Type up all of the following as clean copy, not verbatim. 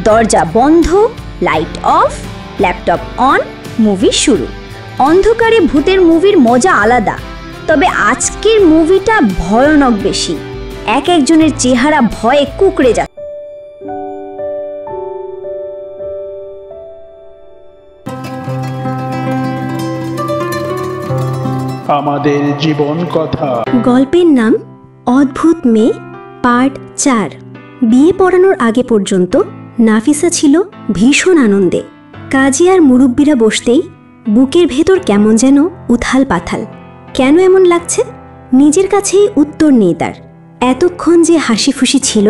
দরজা বন্ধ, light off, laptop on, movie শুরু। অন্ধকারে ভূতের মুভির মজা আলাদা, তবে আজকের মুভিটা ভয়ানক বেশি। এক একজনের চেহারা ভয়ে কুঁকড়ে যাচ্ছে। আমাদের জীবন কথা। গল্পের নাম অদ্ভুত মেয়ে, পার্ট 4। বিয়ে পড়ানোর আগে পর্যন্ত নাফিসা ছিল ভীষণ আনন্দে। কাজী আর মুরব্বীরা বসতেই বুকের ভেতর কেমন যেন উথাল পাথাল। কেন এমন লাগছে নিজের কাছেই উত্তর নেই তার। এতক্ষণ যে হাসি খুশি ছিল,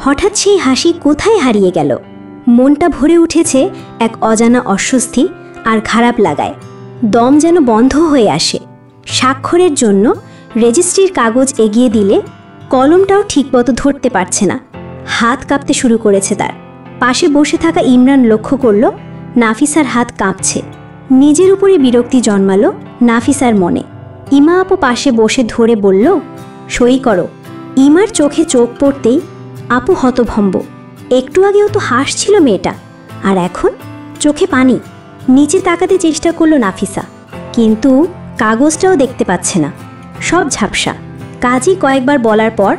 হঠাৎ সেই হাসি কোথায় হারিয়ে গেল। মনটা ভরে উঠেছে এক অজানা অস্বস্তি আর খারাপ লাগায়। দম যেন বন্ধ হয়ে আসে। স্বাক্ষরের জন্য রেজিস্ট্রির কাগজ এগিয়ে দিলে কলমটাও ঠিকমতো ধরতে পারছে না। হাত কাঁপতে শুরু করেছে তার। পাশে বসে থাকা ইমরান লক্ষ্য করল নাফিসার হাত কাঁপছে। নিজের উপরে বিরক্তি জন্মালো নাফিসার মনে। ইমা আপু পাশে বসে ধরে বলল, সই করো। ইমার চোখে চোখ পড়তেই আপু হতভম্ব। একটু আগেও তো হাসছিল মেয়েটা, আর এখন চোখে পানি। নিচে তাকাতে চেষ্টা করলো নাফিসা, কিন্তু কাগজটাও দেখতে পাচ্ছে না, সব ঝাপসা। কাজী কয়েকবার বলার পর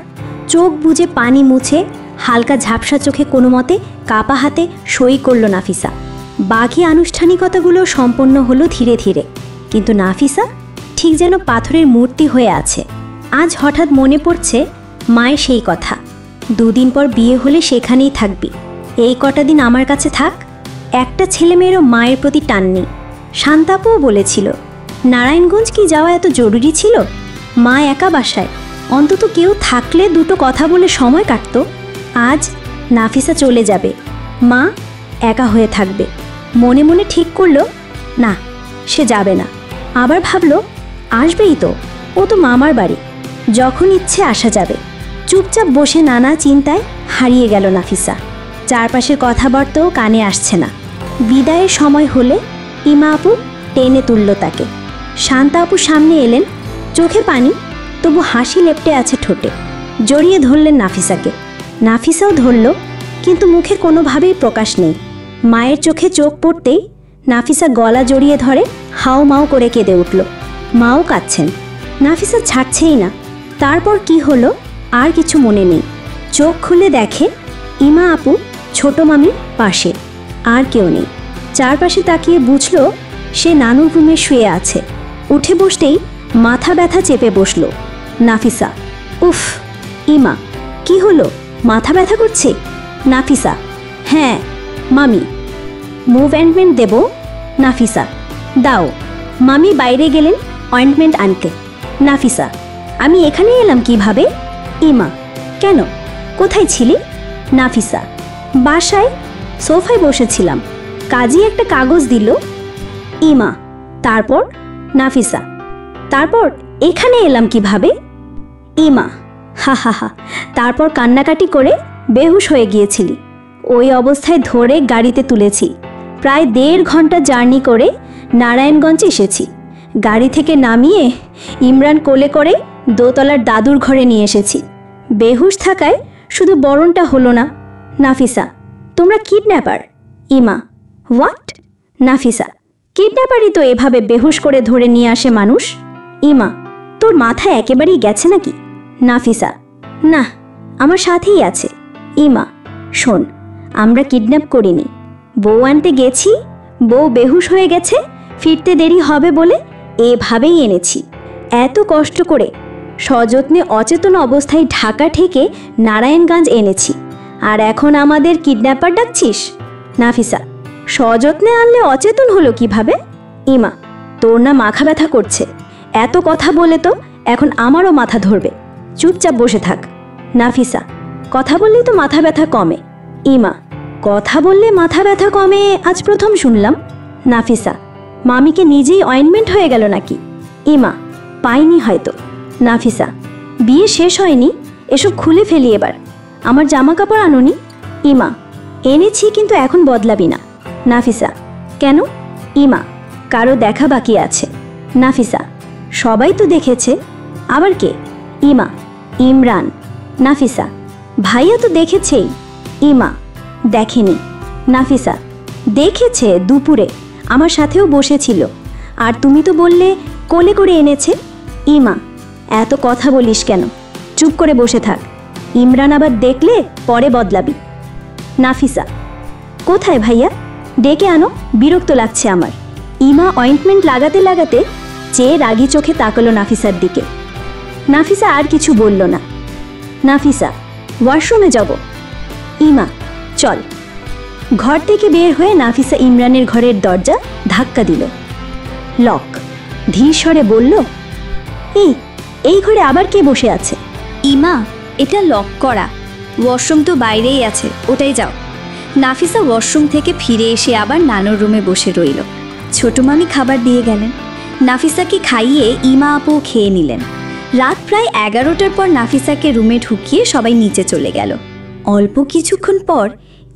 চোখ বুজে পানি মুছে হালকা ঝাপসা চোখে কোনো মতে কাপা হাতে সই করল নাফিসা। বাকি আনুষ্ঠানিকতাগুলো সম্পন্ন হলো ধীরে ধীরে, কিন্তু নাফিসা ঠিক যেন পাথরের মূর্তি হয়ে আছে। আজ হঠাৎ মনে পড়ছে মায়ের সেই কথা, 2 দিন পর বিয়ে হলে সেখানেই থাকবি, এই কটা দিন আমার কাছে থাক। একটা ছেলেমেয়েরও মায়ের প্রতি টান নেই। শান্তাপুও বলেছিল নারায়ণগঞ্জ কি যাওয়া এত জরুরি ছিল? মা একা বাসায়, অন্তত কেউ থাকলে দুটো কথা বলে সময় কাটত। আজ নাফিসা চলে যাবে, মা একা হয়ে থাকবে। মনে মনে ঠিক করলো না, সে যাবে না। আবার ভাবলো আসবেই তো, ও তো মামার বাড়ি, যখন ইচ্ছে আসা যাবে। চুপচাপ বসে নানা চিন্তায় হারিয়ে গেল নাফিসা। চারপাশের কথাবার্তাও কানে আসছে না। বিদায়ের সময় হলে ইমা আপু টেনে তুলল তাকে। শান্তা আপু সামনে এলেন, চোখে পানি, তবু হাসি লেপ্টে আছে ঠোঁটে। জড়িয়ে ধরলেন নাফিসাকে। নাফিসাও ধরল, কিন্তু মুখে কোনোভাবেই প্রকাশ নেই। মায়ের চোখে চোখ পড়তেই নাফিসা গলা জড়িয়ে ধরে হাও মাও করে কেঁদে উঠল। মাও কাঁদছেন, নাফিসা ছাড়ছেই না। তারপর কি হলো আর কিছু মনে নেই। চোখ খুলে দেখে ইমা আপু ছোট মামির পাশে, আর কেউ নেই। চারপাশে তাকিয়ে বুঝলো সে নানুর রুমে শুয়ে আছে। উঠে বসতেই মাথা ব্যথা চেপে বসল নাফিসা। উফ, ইমা কি হলো, মাথা ব্যথা করছে? নাফিসা, হ্যাঁ মামি। মুভ অয়েন্টমেন্ট দেব? নাফিসা, দাও। মামি বাইরে গেলেন অয়েন্টমেন্ট আনতে। নাফিসা, আমি এখানে এলাম কিভাবে? ইমা, কেন, কোথায় ছিলি? নাফিসা, বাসায় সোফায় বসেছিলাম, কাজী একটা কাগজ দিল। ইমা, তারপর? নাফিসা, তারপর এখানে এলাম কিভাবে? ইমা, হা হা হা, তারপর কান্নাকাটি করে বেহুশ হয়ে গিয়েছিলি। ওই অবস্থায় ধরে গাড়িতে তুলেছি। প্রায় 1.5 ঘন্টা জার্নি করে নারায়ণগঞ্জ এসেছি। গাড়ি থেকে নামিয়ে ইমরান কোলে করে দোতলার দাদুর ঘরে নিয়ে এসেছি। বেহুশ থাকায় শুধু বরণটা হলো না। নাফিসা, তোমরা কিডন্যাপার? ইমা, হোয়াট? নাফিসা, কিডন্যাপারই তো এভাবে বেহুশ করে ধরে নিয়ে আসে মানুষ। ইমা, তোর মাথা একেবারেই গেছে নাকি? নাফিসা, না, আমার সাথেই আছে। ইমা, শোন, আমরা কিডন্যাপ করিনি। বউ আনতে গেছি, বউ বেহুশ হয়ে গেছে, ফিরতে দেরি হবে বলে এভাবেই এনেছি। এত কষ্ট করে সযত্নে অচেতন অবস্থায় ঢাকা থেকে নারায়ণগঞ্জ এনেছি, আর এখন আমাদের কিডন্যাপার ডাকছিস? নাফিসা, সযত্নে আনলে অচেতন হলো কিভাবে? ইমা, তোর না মাথা ব্যথা করছে, এত কথা বলে তো এখন আমারও মাথা ধরবে, চুপচাপ বসে থাক। নাফিসা, কথা বললেই তো মাথা ব্যথা কমে। ইমা, কথা বললে মাথা ব্যথা কমে আজ প্রথম শুনলাম। নাফিসা, মামিকে নিজেই অয়েন্টমেন্ট হয়ে গেল নাকি? ইমা, পাইনি হয়তো। নাফিসা, বিয়ে শেষ হয়নি, এসব খুলে ফেলি এবার। আমার জামা কাপড় আনোনি? ইমা, এনেছি, কিন্তু এখন বদলাবি না। নাফিসা, কেন? ইমা, কারো দেখা বাকি আছে। নাফিসা, সবাই তো দেখেছে। আবার কে? ইমা, ইমরান। নাফিসা, ভাইয়া তো দেখেছেই। ইমা, দেখেনি। নাফিসা, দেখেছে দুপুরে, আমার সাথেও বসেছিল। আর তুমি তো বললে কোলে করে এনেছে। ইমা, এত কথা বলিস কেন? চুপ করে বসে থাক। ইমরান আবার দেখলে পরে বদলাবি। নাফিসা, কোথায় ভাইয়া? ডেকে আনো, বিরক্ত লাগছে আমার। ইমা অয়েন্টমেন্ট লাগাতে লাগাতে চেয়ে রাগি চোখে তাকালো নাফিসার দিকে। নাফিসা আর কিছু বলল না। নাফিসা, ওয়াশরুমে যাব। ইমা, চল। ঘর থেকে বের হয়ে নাফিসা ইমরানের ঘরের দরজা ধাক্কা দিল। লক। ধীর স্বরে বলল, এই ঘরে আবার কে বসে আছে? ইমা, এটা লক করা। ওয়াশরুম তো বাইরেই আছে, ওটাই যাও। নাফিসা ওয়াশরুম থেকে ফিরে এসে আবার নানুর রুমে বসে রইল। ছোট মামি খাবার দিয়ে গেলেন। নাফিসাকে খাইয়ে ইমা আপু খেয়ে নিলেন। রাত প্রায় 11টার পর নাফিসাকে রুমে ঢুকিয়ে সবাই নিচে চলে গেল। অল্প কিছুক্ষণ পর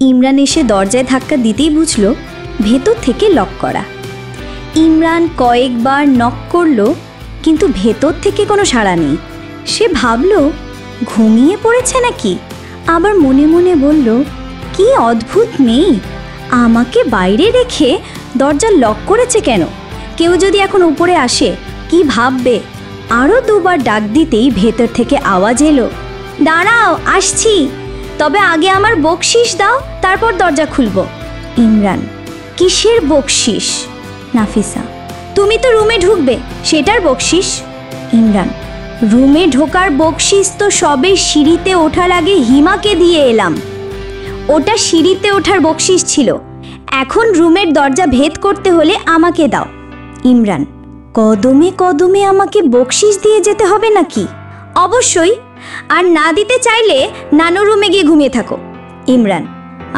ইমরান এসে দরজায় ধাক্কা দিতেই বুঝল ভেতর থেকে লক করা। ইমরান কয়েকবার নক করল, কিন্তু ভেতর থেকে কোনো সাড়া নেই। সে ভাবল ঘুমিয়ে পড়েছে নাকি। আবার মনে মনে বলল, কি অদ্ভুত মেয়ে, আমাকে বাইরে রেখে দরজা লক করেছে কেন? কেউ যদি এখন উপরে আসে কি ভাববে? আরও দুবার ডাক দিতেই ভেতর থেকে আওয়াজ এলো, দাঁড়াও, আসছি, তবে আগে আমার বকশিস দাও, তারপর দরজা খুলব। ইমরান, কিসের বকশিস? নাফিসা, তুমি তো রুমে ঢুকবে, সেটার বকশিস। ইমরান, রুমে ঢোকার বকশিস তো সবে সিঁড়িতে ওঠার আগে হিমাকে দিয়ে এলাম। ওটা সিঁড়িতে ওঠার বকশিস ছিল, এখন রুমের দরজা ভেদ করতে হলে আমাকে দাও। ইমরান, কদমে কদমে আমাকে বকশিস দিয়ে যেতে হবে নাকি? অবশ্যই, আর না দিতে চাইলে নানু রুমে গিয়ে ঘুমিয়ে থাকো। ইমরান,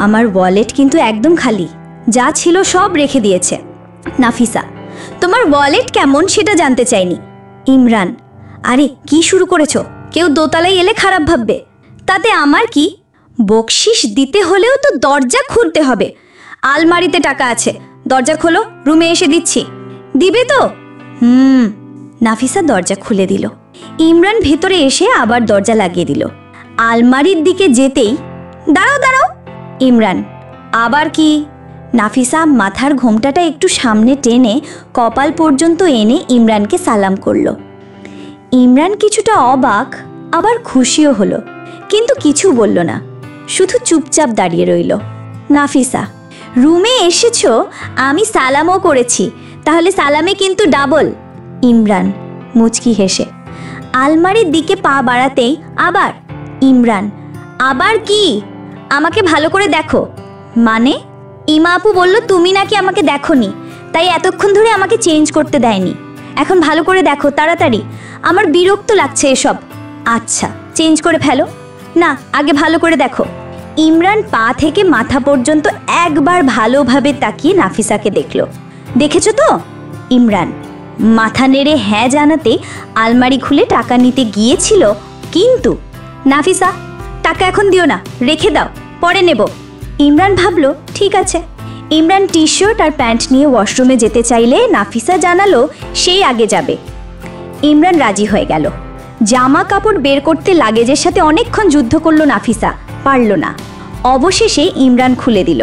আমার ওয়ালেট কিন্তু একদম খালি, যা ছিল সব রেখে দিয়েছে। নাফিসা, তোমার ওয়ালেট কেমন সেটা জানতে চাইনি। ইমরান, আরে কি শুরু করেছো? কেউ দোতলায় এলে খারাপ ভাববে। তাতে আমার কি? বকশিস দিতে হলেও তো দরজা খুলতে হবে। আলমারিতে টাকা আছে, দরজা খোলো, রুমে এসে দিচ্ছি। দিবে তো? নাফিসা দরজা খুলে দিল। ইমরান ভেতরে এসে আবার দরজা লাগিয়ে দিল। আলমারির দিকে যেতেই, দাঁড়াও দাঁড়াও। ইমরান, আবার কি? নাফিসা মাথার ঘোমটাটা একটু সামনে টেনে কপাল পর্যন্ত এনে ইমরানকে সালাম করল। ইমরান কিছুটা অবাক, আবার খুশিও হলো, কিন্তু কিছু বলল না, শুধু চুপচাপ দাঁড়িয়ে রইল। নাফিসা, রুমে এসেছো, আমি সালামও করেছি, তাহলে সালামে কিন্তু ডাবল। ইমরান মুচকি হেসে আলমারির দিকে পা বাড়াতেই আবার। ইমরান, আবার কি? আমাকে ভালো করে দেখো। মানে? ইমা আপু বলল তুমি নাকি আমাকে দেখোনি, তাই এতক্ষণ ধরে আমাকে চেঞ্জ করতে দেয়নি। এখন ভালো করে দেখো তাড়াতাড়ি, আমার বিরক্ত লাগছে এসব। আচ্ছা, চেঞ্জ করে ফেলো। না, আগে ভালো করে দেখো। ইমরান পা থেকে মাথা পর্যন্ত একবার ভালোভাবে তাকিয়ে নাফিসাকে দেখল। দেখেছো তো? ইমরান মাথা নেড়ে হ্যাঁ জানাতে আলমারি খুলে টাকা নিতে গিয়েছিল, কিন্তু নাফিসা, টাকা এখন দিও না, রেখে দাও, পরে নেব। ইমরান ভাবল ঠিক আছে। ইমরান টি শার্ট আর প্যান্ট নিয়ে ওয়াশরুমে যেতে চাইলে নাফিসা জানালো সেই আগে যাবে। ইমরান রাজি হয়ে গেল। জামা কাপড় বের করতে লাগেজের সাথে অনেকক্ষণ যুদ্ধ করলো নাফিসা, পারল না। অবশেষে ইমরান খুলে দিল।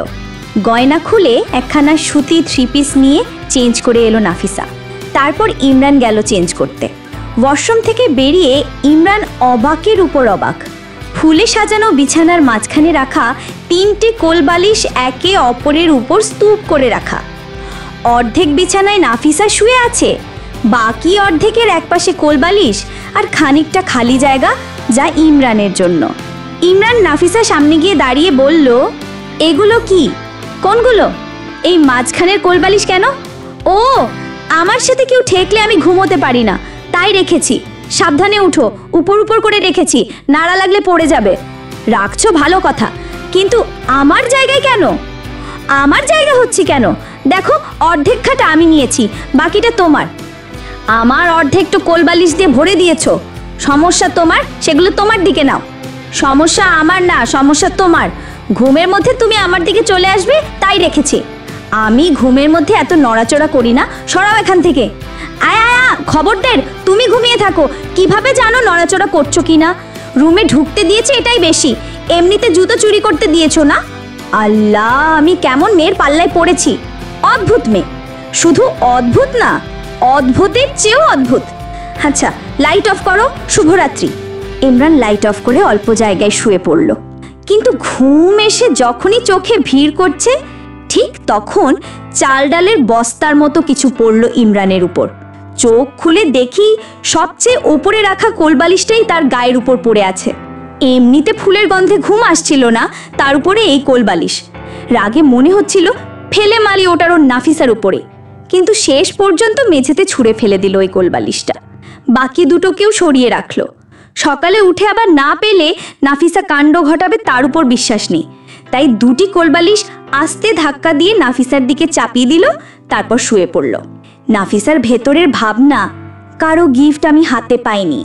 গয়না খুলে একখানা সুতি 3 পিস নিয়ে চেঞ্জ করে এলো নাফিসা। তারপর ইমরান গেল চেঞ্জ করতে। ওয়াশরুম থেকে বেরিয়ে ইমরান অবাকের উপর অবাক। ফুলে সাজানো বিছানার মাঝখানে রাখা 3টে কোলবালিশ একে অপরের উপর স্তূপ করে রাখা। অর্ধেক বিছানায় নাফিসা শুয়ে আছে, বাকি অর্ধেকের একপাশে কোলবালিশ আর খানিকটা খালি জায়গা, যা ইমরানের জন্য। ইমরান নাফিসার সামনে গিয়ে দাঁড়িয়ে বলল, এগুলো কি? কোনগুলো? এই মাঝখানের কোলবালিশ কেন? ও, আমার সাথে কেউ ঠেকলে আমি ঘুমোতে পারি না, তাই রেখেছি। সাবধানে উঠো, উপর উপর করে রেখেছি, নাড়া লাগলে পড়ে যাবে। রাখছো ভালো কথা, কিন্তু আমার জায়গায় কেন? আমার জায়গা হচ্ছে কেন? দেখো, অর্ধেক খাট আমি নিয়েছি, বাকিটা তোমার। আমার অর্ধেক তো কোলবালিশ দিয়ে ভরে দিয়েছো। সমস্যা তোমার, সেগুলো তোমার দিকে নাও। সমস্যা আমার না, সমস্যা তোমার। ঘুমের মধ্যে তুমি আমার দিকে চলে আসবে, তাই রেখেছি। আমি ঘুমের মধ্যে এত নড়াচড়া করি না, সরাও এখান থেকে। আয়া, খবরদার, তুমি ঘুমিয়ে থাকো। কিভাবে জানো নড়াচড়া করছো কিনা? রুমে ঢুকতে দিয়েছে এটাই বেশি, এমনিতে জুতো চুরি করতে দিয়েছো না? আল্লাহ, আমি কেমন মেয়ের পাল্লায় পড়েছি। অদ্ভুত মেয়ে, শুধু অদ্ভুত না, অদ্ভুতের চেয়েও অদ্ভুত। আচ্ছা, লাইট অফ করো, শুভরাত্রি। ইমরান লাইট অফ করে অল্প জায়গায় শুয়ে পড়ল, কিন্তু ঘুম এসে যখনই চোখে ভিড় করছে ঠিক তখন চাল ডালের বস্তার মতো কিছু পড়ল ইমরানের উপর। চোখ খুলে দেখি সবচেয়ে ওপরে রাখা কোলবালিশটাই তার গায়ের উপর পড়ে আছে। এমনিতে ফুলের গন্ধে ঘুম আসছিল না, তার উপরে এই কোলবালিশ। রাগে মনে হচ্ছিল ফেলে মারি ওটার ওর নাফিসার উপরে, কিন্তু শেষ পর্যন্ত মেঝেতে ছুঁড়ে ফেলে দিল ওই কোলবালিশটা। বাকি দুটোকেও সরিয়ে রাখলো। সকালে উঠে আবার না পেলে নাফিসা কাণ্ড ঘটাবে তার উপর বিশ্বাস নেই, তাই দুটি কোলবালিশ আস্তে ধাক্কা দিয়ে নাফিসার দিকে চাপিয়ে দিল, তারপর শুয়ে পড়ল। নাফিসার ভেতরের ভাবনা, কারো গিফট আমি হাতে পাইনি,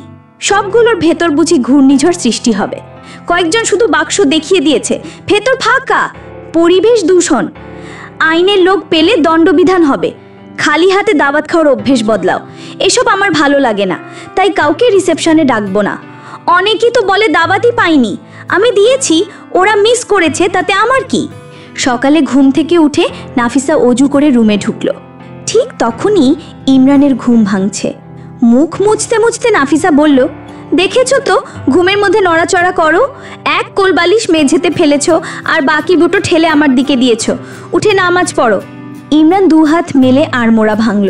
সবগুলোর ভেতর বুঝি ঘূর্ণিঝড় সৃষ্টি হবে। কয়েকজন শুধু বাক্স দেখিয়ে দিয়েছে, ভেতর ফাঁকা, পরিবেশ দূষণ। আইনের লোক পেলে দণ্ডবিধান হবে। খালি হাতে দাওয়াত খাওয়ার অভ্যেস বদলাও, এসব আমার ভালো লাগে না, তাই কাউকে রিসেপশনে ডাকবো না। অনেকেই তো বলে দাওয়াতই পাইনি, আমি দিয়েছি, ওরা মিস করেছে, তাতে আমার কি। সকালে ঘুম থেকে উঠে নাফিসা অজু করে রুমে ঢুকলো। ঠিক তখনই ইমরানের ঘুম ভাঙছে। মুখ মুছতে মুছতে নাফিসা বলল, দেখেছো তো, ঘুমের মধ্যে নড়াচড়া করো, এক কোলবালিশ মেঝেতে ফেলেছো আর বাকি দুটো ঠেলে আমার দিকে দিয়েছো, উঠে নামাজ পড়ো। ইমরান দু হাত মেলে আড়মোড়া ভাঙল।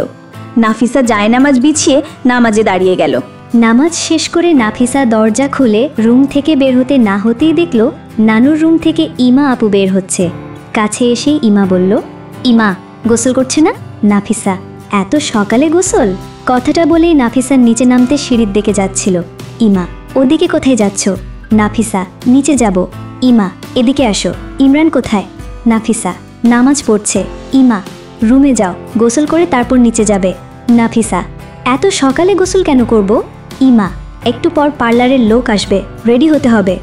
নাফিসা জায়নামাজ বিছিয়ে নামাজে দাঁড়িয়ে গেল। নামাজ শেষ করে নাফিসা দরজা খুলে রুম থেকে বের হতে না হতেই দেখল নানুর রুম থেকে ইমা আপু বের হচ্ছে। কাছে এসে ইমা বলল, ইমা, গোসল করছে না? নাফিসা, এত সকালে গোসল? কথাটা বলেই নাফিসার নিচে নামতে সিঁড়ির দিকে যাচ্ছিল। ইমা, ওদিকে কোথায় যাচ্ছ? নাফিসা, নিচে যাব। ইমা, এদিকে আসো। ইমরান কোথায়? নাফিসা, নামাজ পড়ছে। ইমা, রুমে যাও, গোসল করে তারপর নিচে যাবে। নাফিসা, এত সকালে গোসল কেন করব? ইমা, একটু পর পার্লারের লোক আসবে, রেডি হতে হবে।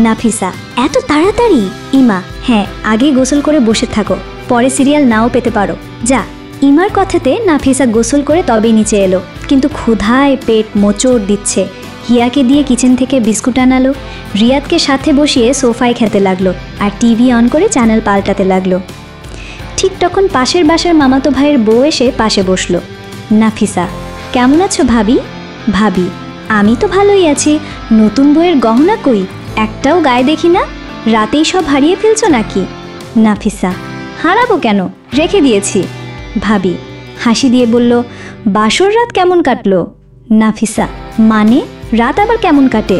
নাফিসা, এত তাড়াতাড়ি? ইমা, হ্যাঁ, আগে গোসল করে বসে থাকো, পরে সিরিয়াল নাও পেতে পারো, যা। ইমার কথাতে নাফিসা গোসল করে তবেই নিচে এলো, কিন্তু ক্ষুধায় পেট মোচড় দিচ্ছে। হিয়াকে দিয়ে কিচেন থেকে বিস্কুট আনালো, রিয়াদকে সাথে বসিয়ে সোফায় খেতে লাগলো, আর টিভি অন করে চ্যানেল পাল্টাতে লাগলো। ঠিক তখন পাশের বাসার মামাতো ভাইয়ের বউ এসে পাশে বসলো। নাফিসা, কেমন আছো ভাবি? ভাবি, আমি তো ভালোই আছি, নতুন বইয়ের গহনা কই? একটাও গায়ে দেখি না, রাতেই সব হারিয়ে ফেলছো নাকি? নাফিসা, হারাবো কেন, রেখে দিয়েছি। ভাবি হাসি দিয়ে বলল, বাসর রাত কেমন কাটলো? নাফিসা, মানে রাত আবার কেমন কাটে?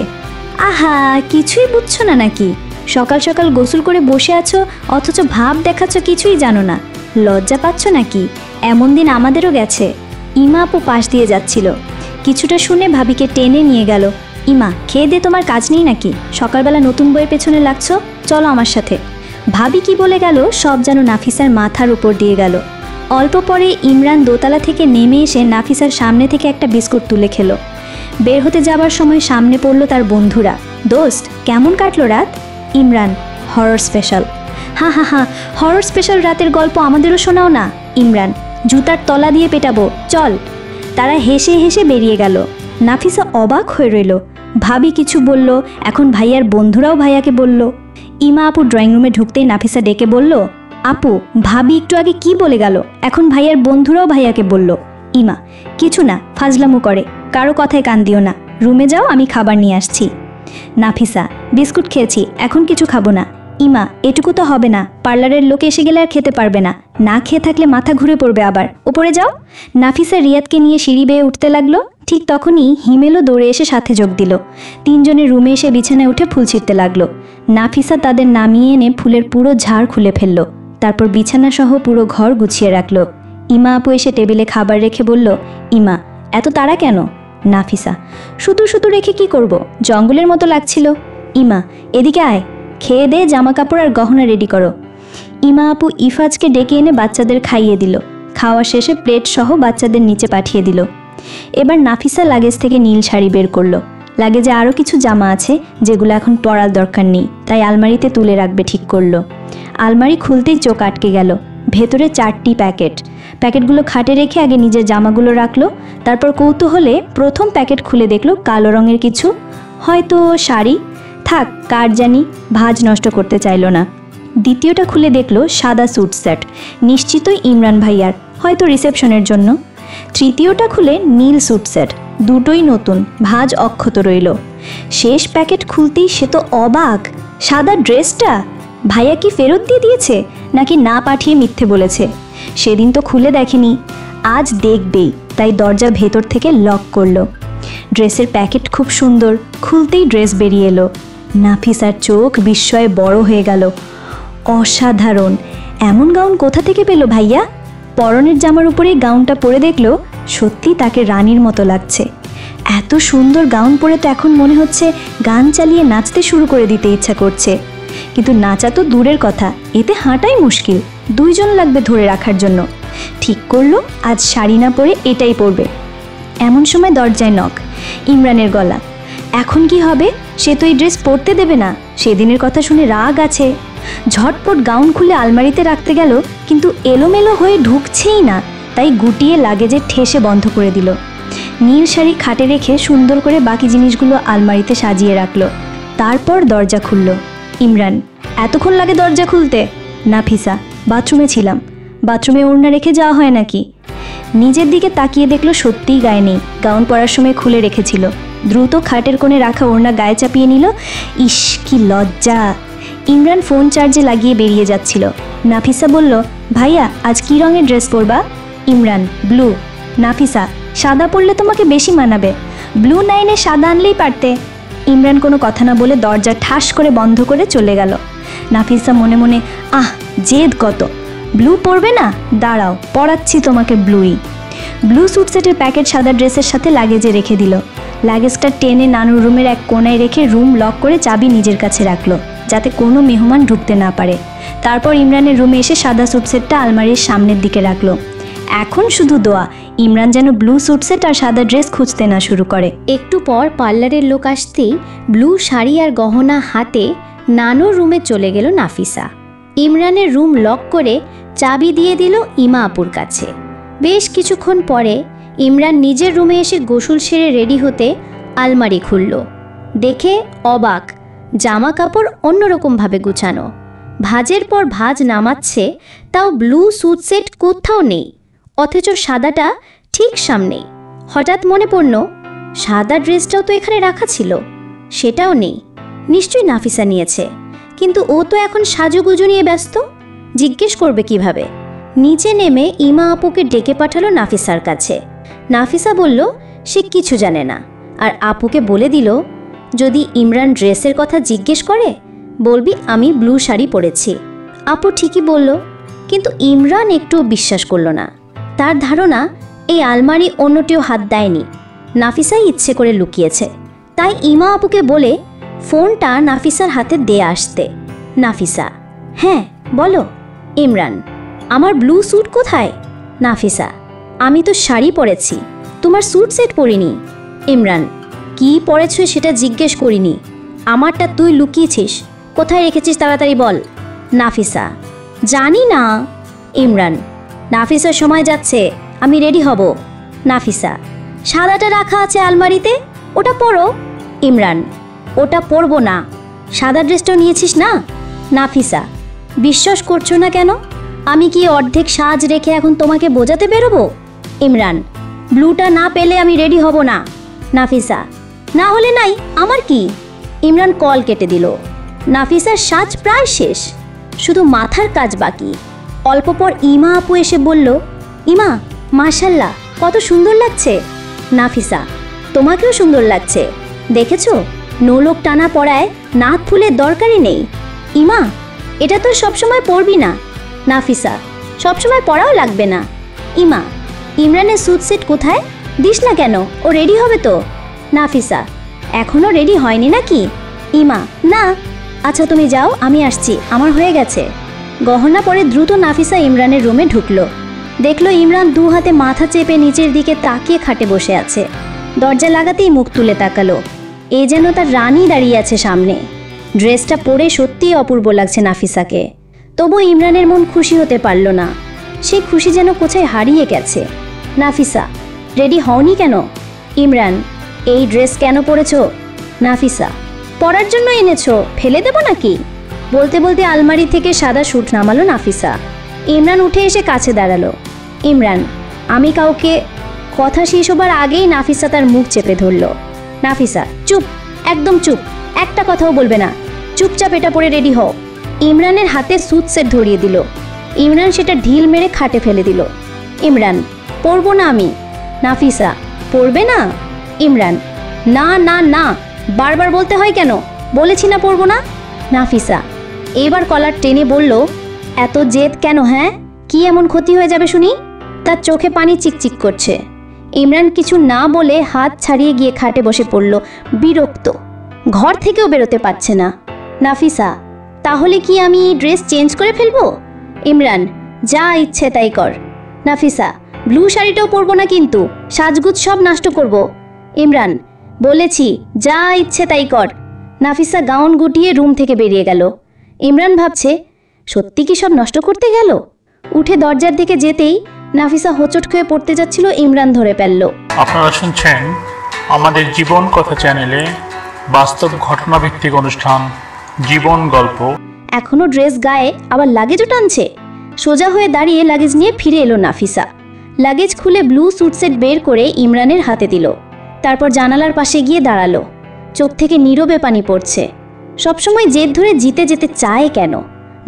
আহা, কিছুই বুঝছো না নাকি? সকাল সকাল গোসল করে বসে আছো, অথচ ভাব দেখাচ্ছ কিছুই জানো না, লজ্জা পাচ্ছ নাকি? এমন দিন আমাদেরও গেছে। ইমা আপু পাশ দিয়ে যাচ্ছিল, কিছুটা শুনে ভাবিকে টেনে নিয়ে গেল। ইমা, খেয়ে দে, তোমার কাজ নেই নাকি? সকালবেলা নতুন বইয়ের পেছনে লাগছো, চলো আমার সাথে। ভাবি কি বলে গেল সব যেন নাফিসার মাথার উপর দিয়ে গেল। অল্প পরে ইমরান দোতলা থেকে নেমে এসে নাফিসার সামনে থেকে একটা বিস্কুট তুলে খেলো। বের হতে যাবার সময় সামনে পড়লো তার বন্ধুরা। দোস্ত, কেমন কাটলো রাত? Imran, horror special. হা হা হা, হরর স্পেশাল রাতের গল্প আমাদেরও শোনাও না। ইমরান, জুতার তলা দিয়ে পেটাবো, চল। তারা হেসে হেসে বেরিয়ে গেল। নাফিসা অবাক হয়ে রইল। ভাবি কিছু বলল, এখন ভাইয়ার বন্ধুরাও ভাইয়াকে বলল। ইমা আপু ড্রয়িং রুমে ঢুকতেই নাফিসা ডেকে বলল, আপু, ভাবি একটু আগে কি বলে গেল, এখন ভাইয়ার বন্ধুরাও ভাইয়াকে বলল। ইমা, কিছু না, ফাজলামো করে, কারো কথায় কান দিও না, রুমে যাও, আমি খাবার নিয়ে আসছি। নাফিসা, বিস্কুট খেয়েছি, এখন কিছু খাবো না। ইমা, এটুকু তো হবে না, পার্লারের লোক এসে গেলে আর খেতে পারবে না, না খেয়ে থাকলে মাথা ঘুরে পড়বে আবার, উপরে যাও। নাফিসা রিয়াদকে নিয়ে সিঁড়ি বেয়ে উঠতে লাগলো। ঠিক তখনই হিমেলও দৌড়ে এসে সাথে যোগ দিল। তিনজনের রুমে এসে বিছানায় উঠে ফুল ছিঁড়তে লাগলো। নাফিসা তাদের নামিয়ে এনে ফুলের পুরো ঝাড় খুলে ফেলল, তারপর বিছানা সহ পুরো ঘর গুছিয়ে রাখলো। ইমা আপু এসে টেবিলে খাবার রেখে বলল, ইমা, এত তাড়া কেন? নাফিসা, শুধু শুধু রেখে কি করব, জঙ্গলের মতো লাগছিল। ইমা, এদিকে আয়, খেয়ে দে, জামা কাপড় আর গহনা রেডি করো। ইমা আপু ইফাজকে ডেকে এনে বাচ্চাদের খাইয়ে দিল। খাওয়া শেষে প্লেট সহ বাচ্চাদের নিচে পাঠিয়ে দিল। এবার নাফিসা লাগেজ থেকে নীল শাড়ি বের করলো। লাগেজে আরও কিছু জামা আছে যেগুলো এখন পরার দরকার নেই, তাই আলমারিতে তুলে রাখবে ঠিক করলো। আলমারি খুলতেই চোখ আটকে গেল। ভেতরে 4টি প্যাকেট। প্যাকেটগুলো খাটে রেখে আগে নিজের জামাগুলো রাখলো, তারপর কৌতূহলে প্রথম প্যাকেট খুলে দেখলো কালো রঙের কিছু, হয়তো শাড়ি, থাক কার জানি, ভাঁজ নষ্ট করতে চাইল না। দ্বিতীয়টা খুলে দেখলো সাদা স্যুট সেট, নিশ্চিতই ইমরান ভাইয়ার, হয়তো রিসেপশনের জন্য। তৃতীয়টা খুলে নীল স্যুট সেট, দুটোই নতুন, ভাঁজ অক্ষত রইল। শেষ প্যাকেট খুলতেই সে তো অবাক, সাদা ড্রেসটা ভাইয়া কি ফেরত দিয়ে দিয়েছে নাকি না পাঠিয়ে মিথ্যে বলেছে? সেদিন তো খুলে দেখেনি, আজ দেখবেই, তাই দরজা ভেতর থেকে লক করলো। ড্রেসের প্যাকেট খুব সুন্দর, খুলতেই ড্রেস বেরিয়ে এলো। নাফিসার চোখ বিস্ময়ে বড় হয়ে গেল। অসাধারণ, এমন গাউন কোথা থেকে পেল ভাইয়া? পরনের জামার উপরে গাউনটা পরে দেখলো সত্যি তাকে রানীর মতো লাগছে। এত সুন্দর গাউন পরে তো এখন মনে হচ্ছে গান চালিয়ে নাচতে শুরু করে দিতে ইচ্ছা করছে। কিন্তু নাচা তো দূরের কথা, এতে হাঁটাই মুশকিল, দুইজন লাগবে ধরে রাখার জন্য। ঠিক করলো আজ শাড়ি না পরে এটাই পরবে। এমন সময় দরজায় নক, ইমরানের গলা। এখন কি হবে? সে তো এই ড্রেস পরতে দেবে না, সেদিনের কথা শুনে রাগ আছে। ঝটপট গাউন খুলে আলমারিতে রাখতে গেল, কিন্তু এলোমেলো হয়ে ঢুকছেই না, তাই গুটিয়ে লাগেজে ঠেসে বন্ধ করে দিল। নীল শাড়ি খাটে রেখে সুন্দর করে বাকি জিনিসগুলো আলমারিতে সাজিয়ে রাখলো। তারপর দরজা খুলল। ইমরান, এতক্ষণ লাগে দরজা খুলতে? নাফিসা, বাথরুমে ছিলাম। বাথরুমে ওড়না রেখে যাওয়া হয় নাকি? নিজের দিকে তাকিয়ে দেখলো সত্যিই গায়ে নেই, গাউন পরার সময় খুলে রেখেছিল। দ্রুত খাটের কোণে রাখা ওড়না গায়ে চাপিয়ে নিল। ইস, কি লজ্জা! ইমরান ফোন চার্জে লাগিয়ে বেরিয়ে যাচ্ছিল। নাফিসা বলল, ভাইয়া আজ কি রঙের ড্রেস পরবা? ইমরান, ব্লু। নাফিসা, সাদা পরলে তোমাকে বেশি মানাবে, ব্লু নাইনে সাদা আনলেই পারতে। ইমরান কোনো কথা না বলে দরজা ঠাস করে বন্ধ করে চলে গেল। নাফিসা মনে মনে, আহ জেদ কত, ব্লু পরবে না? দাঁড়াও, পরাচ্ছি তোমাকে ব্লুই। ব্লু স্যুট সেটের প্যাকেট সাদা ড্রেসের সাথে লাগেজে রেখে দিল। লাগেজটা টেনে নানুর রুমের এক কোণায় রেখে রুম লক করে চাবি নিজের কাছে রাখলো, যাতে কোনো মেহমান ঢুকতে না পারে। তারপর ইমরানের রুমে এসে সাদা স্যুট সেটটা আলমারির সামনের দিকে রাখলো। এখন শুধু দোয়া ইমরান যেন ব্লু স্যুট সেট আর সাদা ড্রেস খুঁজতে না শুরু করে। একটু পর পার্লারের লোক আসতেই ব্লু শাড়ি আর গহনা হাতে নানুর রুমে চলে গেল নাফিসা। ইমরানের রুম লক করে চাবি দিয়ে দিল ইমা আপুর কাছে। বেশ কিছুক্ষণ পরে ইমরান নিজের রুমে এসে গোসল সেরে রেডি হতে আলমারি খুলল। দেখে অবাক, জামা কাপড় অন্যরকমভাবে গুছানো, ভাঁজের পর ভাঁজ নামাচ্ছে, তাও ব্লু স্যুট সেট কোথাও নেই, অথচ সাদাটা ঠিক সামনেই। হঠাৎ মনে পড়ল সাদা ড্রেসটাও তো এখানে রাখা ছিল, সেটাও নেই, নিশ্চয়ই নাফিসা নিয়েছে। কিন্তু ও তো এখন সাজুগুজু নিয়ে ব্যস্ত, জিজ্ঞেস করবে কিভাবে? নিচে নেমে ইমা আপুকে ডেকে পাঠালো নাফিসার কাছে। নাফিসা বলল সে কিছু জানে না, আর আপুকে বলে দিল যদি ইমরান ড্রেসের কথা জিজ্ঞেস করে বলবি আমি ব্লু শাড়ি পরেছি। আপু ঠিকই বলল, কিন্তু ইমরান একটু বিশ্বাস করল না। তার ধারণা এই আলমারি অন্য কেউ হাত দেয়নি, নাফিসাই ইচ্ছে করে লুকিয়েছে। তাই ইমা আপুকে বলে ফোনটা নাফিসার হাতে দিয়ে আসতে। নাফিসা, হ্যাঁ বলো। ইমরান, আমার ব্লু স্যুট কোথায়? নাফিসা, আমি তো শাড়ি পরেছি, তোমার স্যুট সেট পরিনি। ইমরান, কি পরেছ সেটা জিজ্ঞেস করিনি, আমারটা তুই লুকিয়েছিস, কোথায় রেখেছিস তাড়াতাড়ি বল। নাফিসা, জানি না। ইমরান, নাফিসার সময় যাচ্ছে, আমি রেডি হব। নাফিসা, সাদাটা রাখা আছে আলমারিতে, ওটা পরো। ইমরান, ওটা পরবো না, সাদা ড্রেসটাও নিয়েছিস না। নাফিসা, বিশ্বাস করছো না কেন? আমি কি অর্ধেক সাজ রেখে এখন তোমাকে বোঝাতে বেরোবো? ইমরান, ব্লুটা না পেলে আমি রেডি হব না। নাফিসা, না হলে নাই, আমার কি? ইমরান কল কেটে দিল। নাফিসার সাজ প্রায় শেষ, শুধু মাথার কাজ বাকি। অল্প পর ইমা আপু এসে বলল, ইমা মাশাল্লাহ, কত সুন্দর লাগছে। নাফিসা, তোমাকেও সুন্দর লাগছে, দেখেছো নৌলোক টানা পরায় নাক ফুলের দরকারই নেই। ইমা, এটা তো সবসময় পরবি না। নাফিসা, সবসময় পরাও লাগবে না। ইমা, ইমরানের স্যুট সেট কোথায়? দিস না কেন, ও রেডি হবে তো। নাফিসা, এখনও রেডি হয়নি নাকি? ইমা, না। আচ্ছা তুমি যাও, আমি আসছি, আমার হয়ে গেছে। গহনা পরে দ্রুত নাফিসা ইমরানের রুমে ঢুকলো। দেখলো ইমরান দু হাতে মাথা চেপে নিচের দিকে তাকিয়ে খাটে বসে আছে। দরজা লাগাতেই মুখ তুলে তাকালো, এ যেন তার রানী দাঁড়িয়ে আছে সামনে। ড্রেসটা পরে সত্যিই অপূর্ব লাগছে নাফিসাকে। তবু ইমরানের মন খুশি হতে পারল না, সেই খুশি যেন কোথায় হারিয়ে গেছে। নাফিসা, রেডি হওনি কেন? ইমরান, এই ড্রেস কেন পরেছো? নাফিসা, পরার জন্য এনেছো, ফেলে দেবো নাকি? বলতে বলতে আলমারি থেকে সাদা স্যুট নামালো নাফিসা। ইমরান উঠে এসে কাছে দাঁড়ালো। ইমরান, আমি কাউকে। কথা শেষ হবার আগেই নাফিসা তার মুখ চেপে ধরল। নাফিসা, চুপ, একদম চুপ, একটা কথাও বলবে না, চুপচাপ এটা পরে রেডি হও। ইমরানের হাতে স্যুট সেট ধরিয়ে দিল। ইমরান সেটা ঢিল মেরে খাটে ফেলে দিল। ইমরান, পরবো না আমি। নাফিসা, পরবে না? ইমরান, না না না, বারবার বলতে হয় কেন? বলেছি না পরবো না। নাফিসা এবার কলার টেনে বলল, এত জেদ কেন? হ্যাঁ, কি এমন ক্ষতি হয়ে যাবে শুনি? তার চোখে পানি চিকচিক করছে। ইমরান কিছু না বলে হাত ছাড়িয়ে গিয়ে খাটে বসে পড়ল, বিরক্ত। ঘর থেকেও বেরোতে পারছে না। নাফিসা, তাহলে কি আমি ড্রেস চেঞ্জ করে ফেলবো? ইমরান, যা ইচ্ছে তাই কর। নাফিসা, ব্লু শাড়িটাও পরবো না কিন্তু, সাজগুজ সব নষ্ট করব। ইমরান, বলেছি যা ইচ্ছে তাই কর। নাফিসা গাউন গুটিয়ে রুম থেকে বেরিয়ে গেল। ইমরান ভাবছে, সত্যি কি সব নষ্ট করতে গেল? উঠে দরজার দিকে যেতেই নাফিসা হোঁচট খেয়ে পড়তে যাচ্ছিল, ইমরান ধরে ফেলল। আপনারা শুনছেন আমাদের জীবন কথা চ্যানেলে বাস্তব ঘটনাভিত্তিক অনুষ্ঠান জীবন গল্প। এখনো ড্রেস গায়ে, আবার লাগেজও টানছে। সোজা হয়ে দাঁড়িয়ে লাগেজ নিয়ে ফিরে এলো নাফিসা। লাগেজ খুলে ব্লু স্যুট সেট বের করে ইমরানের হাতে দিল। তারপর জানালার পাশে গিয়ে দাঁড়ালো। চোখ থেকে নীরবে পানি পড়ছে। সবসময় জেদ ধরে জিতে যেতে চায় কেন?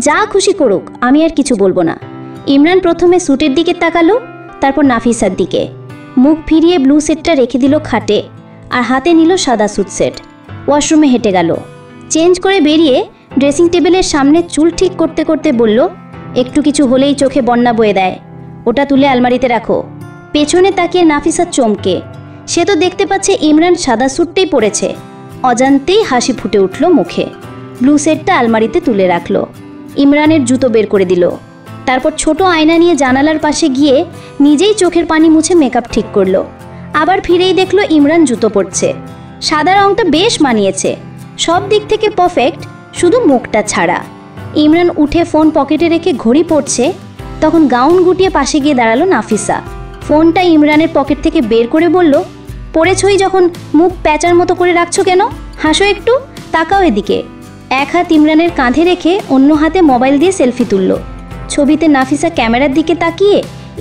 যা খুশি করুক, আমি আর কিছু বলবো না। ইমরান প্রথমে স্যুটের দিকে তাকালো, তারপর নাফিসার দিকে। মুখ ফিরিয়ে ব্লু সেটটা রেখে দিল খাটে, আর হাতে নিল সাদা স্যুট সেট। ওয়াশরুমে হেঁটে গেল। চেঞ্জ করে বেরিয়ে ড্রেসিং টেবিলের সামনে চুল ঠিক করতে করতে বলল, একটু কিছু হলেই চোখে বন্যা বয়ে দেয়, ওটা তুলে আলমারিতে রাখো। পেছনে তাকিয়ে নাফিসা চমকে। সে তো দেখতে পাচ্ছে ইমরান সাদা স্যুটটাই পরেছে। অজান্তেই হাসি ফুটে উঠল মুখে। ব্লু সেটটা আলমারিতে তুলে রাখলো। ইমরানের জুতো বের করে দিল। তারপর ছোট আয়না নিয়ে জানালার পাশে গিয়ে নিজেই চোখের পানি মুছে মেকআপ ঠিক করলো। আবার ফিরেই দেখলো ইমরান জুতো পরছে। সাদা রংটা বেশ মানিয়েছে, সব দিক থেকে পারফেক্ট, শুধু মুখটা ছাড়া। ইমরান উঠে ফোন পকেটে রেখে ঘড়ি পড়ছে, তখন গাউন গুটিয়ে পাশে গিয়ে দাঁড়ালো নাফিসা। ফোনটা ইমরানের পকেট থেকে বের করে বলল, পড়েছই যখন মুখ প্যাঁচার মতো করে রাখছো কেন? হাসো একটু, তাকাও এদিকে। এক হাত ইমরানের কাঁধে রেখে অন্য হাতে মোবাইল দিয়ে সেলফি তুলল। ছবিতে নাফিসা ক্যামেরার দিকে তাকিয়ে,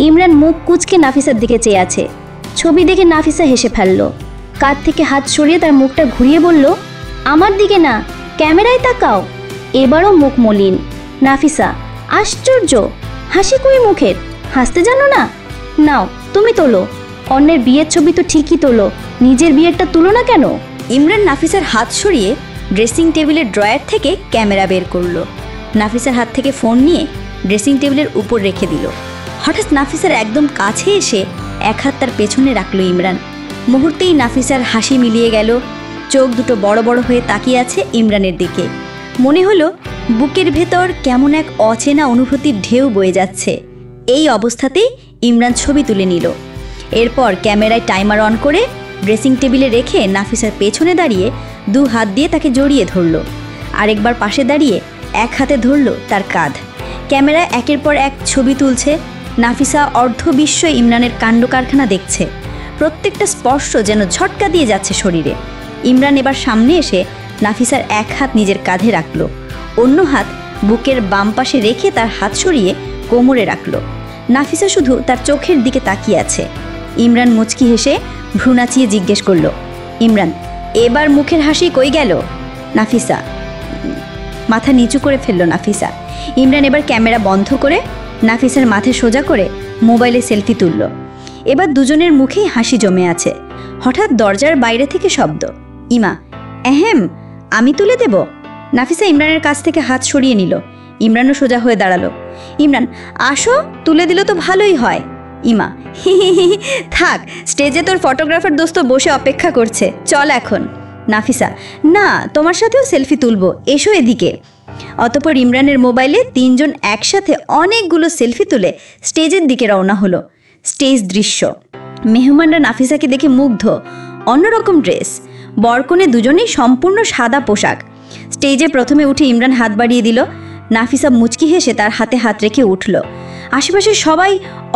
ইমরান মুখ কুঁচকে নাফিসার দিকে চেয়ে আছে। ছবি দেখে নাফিসা হেসে ফেলল। কাঁধ থেকে হাত সরিয়ে তার মুখটা ঘুরিয়ে বলল, আমার দিকে না, ক্যামেরায় তাকাও। এবারও মুখ মলিন। নাফিসা, আশ্চর্য, হাসি কই মুখের? হাসতে জানো না? নাও তুমি তোলো। অন্যের বিয়ের ছবি তো ঠিকই তোলো, নিজের বিয়েরটা তুলো না কেন? ইমরান নাফিসার হাত সরিয়ে ড্রেসিং টেবিলের ড্রয়ার থেকে ক্যামেরা বের করলো। নাফিসার হাত থেকে ফোন নিয়ে ড্রেসিং টেবিলের উপর রেখে দিল। হঠাৎ নাফিসার একদম কাছে এসে এক হাত তার পেছনে রাখলো ইমরান। মুহূর্তেই নাফিসার হাসি মিলিয়ে গেল। চোখ দুটো বড় বড় হয়ে তাকিয়ে আছে ইমরানের দিকে। মনে হলো বুকের ভেতর কেমন এক অচেনা অনুভূতির ঢেউ বয়ে যাচ্ছে। এই অবস্থাতেই ইমরান ছবি তুলে নিল। এরপর ক্যামেরায় টাইমার অন করে ড্রেসিং টেবিলে রেখে নাফিসার পেছনে দাঁড়িয়ে দু হাত দিয়ে তাকে জড়িয়ে ধরল। আরেকবার পাশে দাঁড়িয়ে এক হাতে ধরল তার কাঁধ। ক্যামেরায় একের পর এক ছবি তুলছে। নাফিসা অর্ধবিশ্ব ইমরানের কাণ্ড কারখানা দেখছে। প্রত্যেকটা স্পর্শ যেন ঝটকা দিয়ে যাচ্ছে শরীরে। ইমরান এবার সামনে এসে নাফিসার এক হাত নিজের কাঁধে রাখল, অন্য হাত বুকের বাম পাশে রেখে তার হাত সরিয়ে কোমরে রাখল। নাফিসা শুধু তার চোখের দিকে তাকিয়ে আছে। ইমরান মুচকি হেসে ভ্রু নাচিয়ে জিজ্ঞেস করল, ইমরান, এবার মুখের হাসি কই গেল? নাফিসা মাথা নিচু করে ফেলল নাফিসা। ইমরান এবার ক্যামেরা বন্ধ করে নাফিসার মাথা সোজা করে মোবাইলে সেলফি তুলল। এবার দুজনের মুখেই হাসি জমে আছে। হঠাৎ দরজার বাইরে থেকে শব্দ, ইমা, এহেম, আমি তুলে দেব। নাফিসা ইমরানের কাছ থেকে হাত সরিয়ে নিল। ইমরানও সোজা হয়ে দাঁড়ালো। ইমরান, আসো, তুলে দিল তো ভালোই হয়। ইমা, হি হি হি, থাক, স্টেজে তোর ফটোগ্রাফার দোস্ত বসে অপেক্ষা করছে, চল এখন। নাফিসা, না, তোমার সাথেও সেলফি তুলবো, এসো এদিকে। অতঃপর ইমরানের মোবাইলে তিনজন একসাথে অনেকগুলো সেলফি তুলে স্টেজের দিকে রওনা হলো। স্টেজ দৃশ্য। মেহমানরা নাফিসাকে দেখে মুগ্ধ। অন্যরকম ড্রেস, বরকনে দুজনেই সম্পূর্ণ সাদা পোশাক। স্টেজে প্রথমে উঠে ইমরান হাত বাড়িয়ে দিল। নাফিসা মুচকি হেসে তার হাতে হাত রেখে উঠল। আশেপাশে সবাই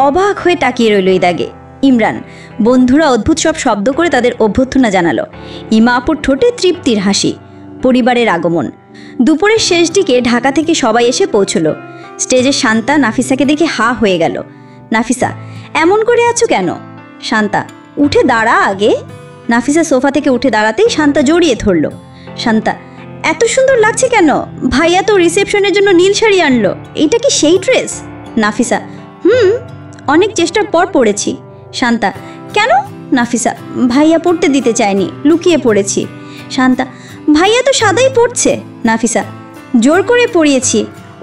অবাক হয়ে তাকিয়ে রইল এই দাগে। ইমরান, বন্ধুরা অদ্ভুত সব শব্দ করে তাদের অভ্যর্থনা জানালো। ইমা আপুর ঠোঁটে তৃপ্তির হাসি। পরিবারের আগমন। দুপুরের শেষ দিকে ঢাকা থেকে সবাই এসে পৌঁছলো। স্টেজে শান্তা নাফিসাকে দেখে হা হয়ে গেল। নাফিসা, এমন করে আছো কেন? শান্তা, উঠে দাঁড়া আগে। নাফিসা সোফা থেকে উঠে দাঁড়াতেই শান্তা জড়িয়ে ধরল। শান্তা, এত সুন্দর লাগছে কেন? ভাইয়া তো রিসেপশনের জন্য নীল শাড়ি আনলো, এটা কি সেই ড্রেস? নাফিসা, অনেক চেষ্টার পর পড়েছি। শান্তা, কেন? নাফিসা, ভাইয়া পড়তে দিতে চায়নি, লুকিয়ে পড়েছি। শান্তা, ভাইয়া তো সাদাই পড়ছে। নাফিসা, জোর করে পড়িয়েছি,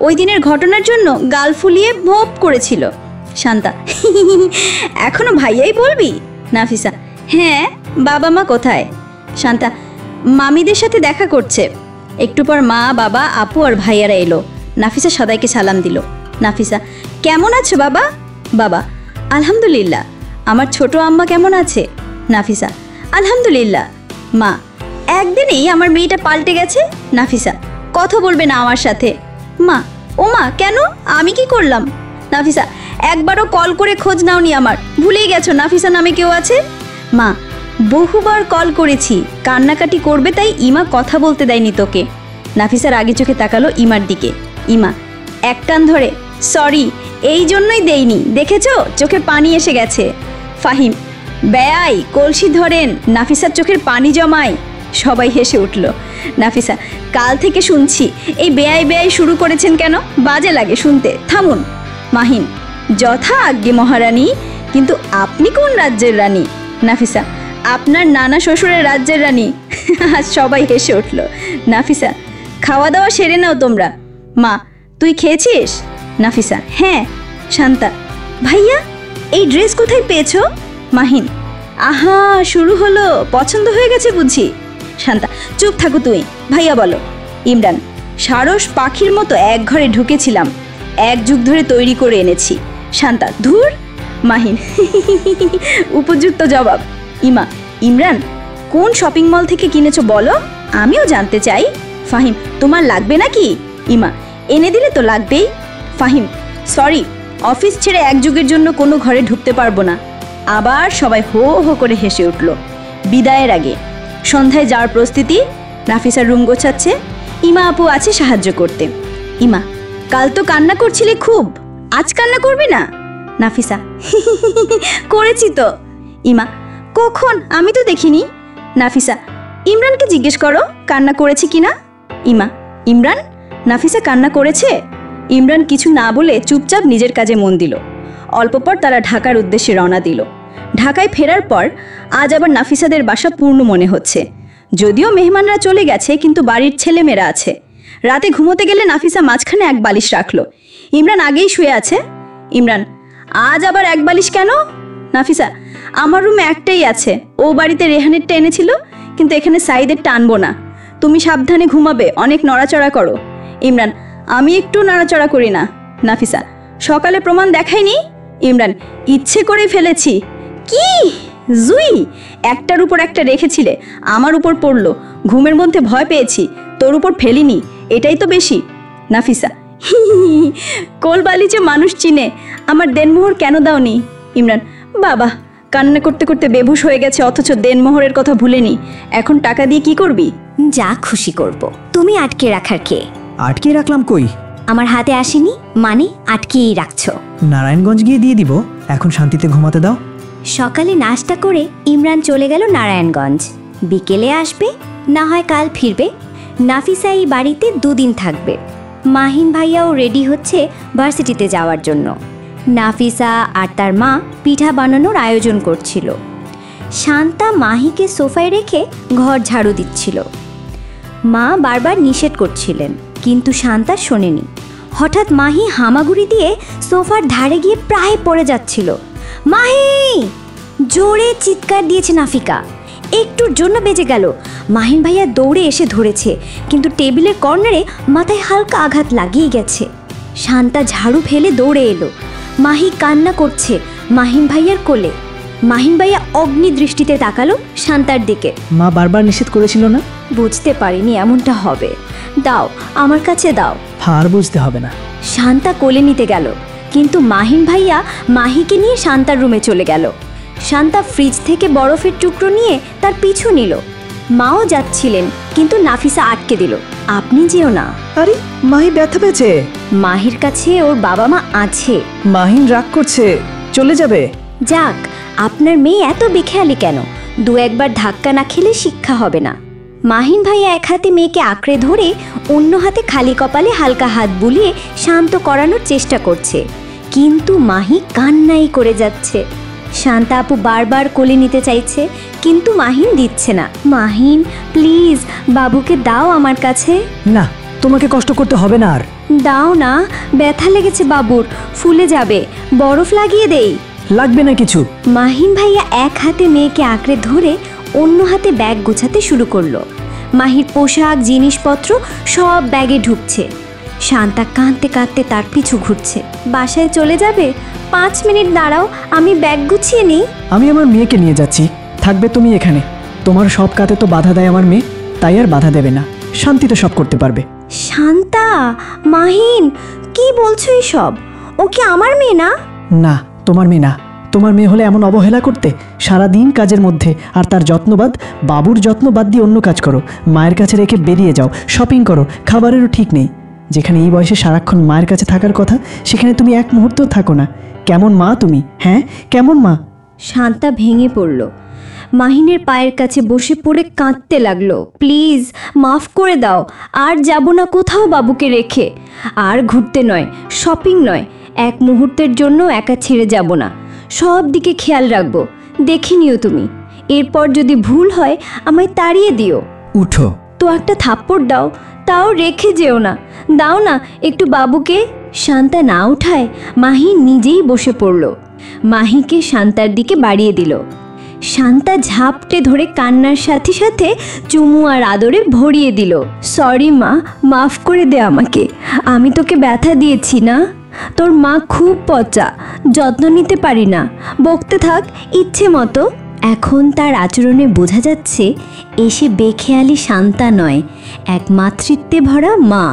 ওই দিনের ঘটনার জন্য গাল ফুলিয়ে ভোপ করেছিল। শান্তা, এখনো ভাইয়াই বলবি? নাফিসা, হ্যাঁ। বাবা মা কোথায়? শান্তা, মামিদের সাথে দেখা করছে। একটু পর মা, বাবা, আপু আর ভাইয়ারা এলো। নাফিসা সবাইকে সালাম দিল। নাফিসা, কেমন আছো বাবা? বাবা, আলহামদুলিল্লাহ। আমার ছোট আম্মা কেমন আছে? নাফিসা, আলহামদুলিল্লাহ। মা, একদিনেই আমার মেয়েটা পাল্টে গেছে। নাফিসা, কথা বলবে না আমার সাথে। মা, ও মা, কেন? আমি কি করলাম? নাফিসা, একবারও কল করে খোঁজ নাওনি আমার, ভুলেই গেছো নাফিসা নামে কেউ আছে? মা, বহুবার কল করেছি, কান্নাকাটি করবে তাই ইমা কথা বলতে দেয়নি তোকে। নাফিসার আগে চোখে তাকালো ইমার দিকে। ইমা এক কান ধরে, সরি, এই জন্যই দেইনি, দেখেছো চোখে পানি এসে গেছে। ফাহিম, বেয়াই কলসি ধরেন, নাফিসার চোখের পানি জমায়। সবাই হেসে উঠল। নাফিসা, কাল থেকে শুনছি এই বেয়াই বেয়াই শুরু করেছেন কেন? বাজে লাগে শুনতে, থামুন। মাহিন, যথা আজ্ঞে মহারানী, কিন্তু আপনি কোন রাজ্যের রানী? নাফিসা, আপনার নানা শ্বশুরের রাজ্যের রানী। সবাই হেসে উঠল। নাফিসা, খাওয়া দাওয়া সেরে নাও তোমরা। মা, তুই খেয়েছিস? নাফিসা, হ্যাঁ। শান্তা, ভাইয়া এই ড্রেস কোথায় পেয়েছো? মাহিন, আহা শুরু হলো, পছন্দ হয়ে গেছে বুঝি। শান্তা, চুপ থাকো তুই। ভাইয়া বলো। ইমরান, সারস পাখির মতো এক ঘরে ঢুকেছিলাম, এক যুগ ধরে তৈরি করে এনেছি। শান্তা, ধুর। মাহিন, উপযুক্ত জবাব। ইমা, ইমরান, কোন শপিং মল থেকে কিনেছো বলো, আমিও জানতে চাই। ফাহিম, তোমার লাগবে নাকি? ইমা, এনে দিলে তো লাগবেই। ফাহিম, সরি, অফিস ছেড়ে এক যুগের জন্য কোনো ঘরে ঢুকতে পারবো না। আবার সবাই হো হো করে হেসে উঠল। বিদায়ের আগে সন্ধ্যায় যাওয়ার প্রস্তুতি। নাফিসার রুম গোছাচ্ছে, ইমা আপু আছে সাহায্য করতে। ইমা, কাল তো কান্না করছিলে খুব, আজ কান্না করবি না? নাফিসা, করেছি তো। ইমা, কখন? আমি তো দেখিনি। নাফিসা, ইমরানকে জিজ্ঞেস করো কান্না করেছে কিনা। ইমা, ইমরান? নাফিসা কান্না করেছে? ইমরান কিছু না বলে চুপচাপ নিজের কাজে মন দিল। অল্প পর তারা ঢাকার উদ্দেশ্যে রওনা দিল। ঢাকায় ফেরার পর আজ আবার নাফিসাদের বাসা পূর্ণ মনে হচ্ছে। যদিও মেহমানরা চলে গেছে, কিন্তু বাড়ির ছেলেমেয়েরা আছে। রাতে ঘুমোতে গেলে নাফিসা মাঝখানে এক বালিশ রাখলো। ইমরান আগেই শুয়ে আছে। ইমরান, আজ আবার এক বালিশ কেন? নাফিসা, আমার রুমে একটাই আছে, ও বাড়িতে রেহানেরটা এনেছিল, কিন্তু এখানে সাইদেরটা আনবো না। তুমি সাবধানে ঘুমাবে, অনেক নড়াচড়া করো। ইমরান, আমি একটু নড়াচড়া করি না। নাফিসা, সকালে প্রমাণ দেখায়নি? ইমরান, ইচ্ছে করে ফেলেছি। কি জুই, একটার উপর একটা রেখেছিলে, আমার উপর পড়লো, ঘুমের মধ্যে ভয় পেয়েছি, তোর উপর ফেলিনি, এটাই তো বেশি। নাফিসা, কোলবালিচে মানুষ চিনে, আমার দেনমোহর কেন দাওনি? ইমরান, বাবা কান্না করতে করতে বেহুশ হয়ে গেছে, অথচ দেনমোহরের কথা ভুলেনি, এখন টাকা দিয়ে কি করবি? যা খুশি করব। তুমি আটকে রাখার কে? আটকে রাখলাম কই? আমার হাতে আসেনি মানে আটকেই রাখছো। নারায়ণগঞ্জ গিয়ে দিয়ে দিব, এখন শান্তিতে ঘুমাতে দাও। সকালে নাস্তা করে ইমরান চলে গেল নারায়ণগঞ্জ। বিকেলে আসবে, না হয় কাল ফিরবে। নাফিসা এই বাড়িতে 2 দিন থাকবে। মাহিন ভাইয়াও রেডি হচ্ছে ভার্সিটিতে যাওয়ার জন্য। নাফিসা আর তার মা পিঠা বানানোর আয়োজন করছিল। শান্তা মাহিকে সোফায় রেখে ঘর ঝাড়ু দিচ্ছিল। মা বারবার নিষেধ করছিলেন, কিন্তু শান্তা শোনেনি। হঠাৎ মাহি হামাগুড়ি দিয়ে সোফার ধারে গিয়ে প্রায় পড়ে যাচ্ছিল। মাহি! জোরে চিৎকার দিয়েছে নাফিকা। একটুর জন্য বেজে গেল। মাহিন ভাইয়া দৌড়ে এসে ধরেছে, কিন্তু টেবিলের কর্নারে মাথায় হালকা আঘাত লাগিয়ে গেছে। শান্তা ঝাড়ু ফেলে দৌড়ে এলো। মাহি কান্না করছে মাহিন ভাইয়ার কোলে। মাহিন ভাইয়া অগ্নি দৃষ্টিতে তাকালো শান্তার দিকে। মা বারবার নিষেধ করেছিল না? বুঝতে পারিনি এমনটা হবে। দাও, আমার কাছে দাও। আর বুঝতে হবে না। শান্তা কোলে নিতে গেল, কিন্তু মাহিন ভাইয়া মাহিকে নিয়ে শান্তার রুমে চলে গেল। শান্তা ফ্রিজ থেকে বরফের টুকরো নিয়ে তার পিছু নিল। মাও যাচ্ছিলেন, কিন্তু নাফিসা আটকে দিল। আপনি যেও না। আরে মাহি ব্যথা পেয়েছে। মাহির কাছে ওর বাবা মা আছে। মাহিন রাগ করছে, চলে যাবে। যাক, আপনার মেয়ে এত বেখেয়ালি কেন? দু একবার ধাক্কা না খেলে শিক্ষা হবে না। মাহিন ভাইয়া এক হাতে মেয়েকে আঁকড়ে ধরে অন্য হাতে খালি কপালে হালকা হাত বুলিয়ে শান্ত করানোর চেষ্টা করছে, কিন্তু মাহি কান্নাই করে যাচ্ছে। শান্তা আপু বারবার কোলে নিতে চাইছে, কিন্তু মাহিন দিচ্ছে না। মাহিন প্লিজ, বাবুকে দাও আমার কাছে। না, তোমাকে কষ্ট করতে হবে না আর। দাও না, ব্যথা লেগেছে বাবুর, ফুলে যাবে, বরফ লাগিয়ে দেই। লাগবে না কিছু। মাহিন ভাইয়া এক হাতে মেয়েকে আঁকড়ে ধরে অন্য হাতে ব্যাগ গোছাতে শুরু করলো। মাহির পোশাক জিনিসপত্র সব ব্যাগে ঢুকছে। শান্তা কাঁদতে কাঁদতে তার পিছু ঘুরছে। বাসায় চলে যাবে? 5 মিনিট দাঁড়াও, আমি ব্যাগ গুছিয়ে নিই। আমি আমার মেয়েকে নিয়ে যাচ্ছি, থাকবে তুমি এখানে। তোমার সব কাজে তো বাধা দেয় আমার মেয়ে, তাই আর বাধা দেবে না, শান্তিতে সব করতে পারবে। শান্তা, মাহিন, কি বলছো এসব? ও কি আমার মেয়ে না? না, তোমার মেয়ে না। তোমার মেয়ে হলে এমন অবহেলা করতে? সারাদিন কাজের মধ্যে, আর তার যত্নবাদ, বাবুর যত্ন বাদ দিয়ে অন্য কাজ করো। মায়ের কাছে রেখে বেরিয়ে যাও, শপিং করো, খাবারেরও ঠিক নেই। যেখানে এই বয়সে সারাক্ষণ মায়ের কাছে থাকার কথা, সেখানে তুমি এক মুহূর্তও থাকো না। কেমন মা তুমি? হ্যাঁ, কেমন মা? শান্তা ভেঙে পড়ল। মাহিনের পায়ের কাছে বসে পড়ে কাঁদতে লাগলো। প্লিজ মাফ করে দাও, আর যাব না কোথাও বাবুকে রেখে। আর ঘুরতে নয়, শপিং নয়, এক মুহূর্তের জন্য একা ছেড়ে যাব না। সব দিকে খেয়াল রাখবো, দেখে নিও তুমি। এরপর যদি ভুল হয় আমায় তাড়িয়ে দিও। উঠো। তো একটা থাপ্পড় দাও, তাও রেখে যেও না। দাও না একটু বাবুকে। শান্তা না উঠায় মাহি নিজেই বসে পড়ল। মাহিকে শান্তার দিকে বাড়িয়ে দিল। শান্তা ঝাপটে ধরে কান্নার সাথে সাথে চুমু আর আদরে ভরিয়ে দিল। সরি মা, মাফ করে দে আমাকে, আমি তোকে ব্যথা দিয়েছি না। তোর মা খুব পচা, যত্ন নিতে পারি না, বকতে থাক ইচ্ছে মতো। এখন তার আচরণে বোঝা যাচ্ছে এসে বেখেয়ালি শান্তা নয়, এক মাতৃত্বে ভরা মা।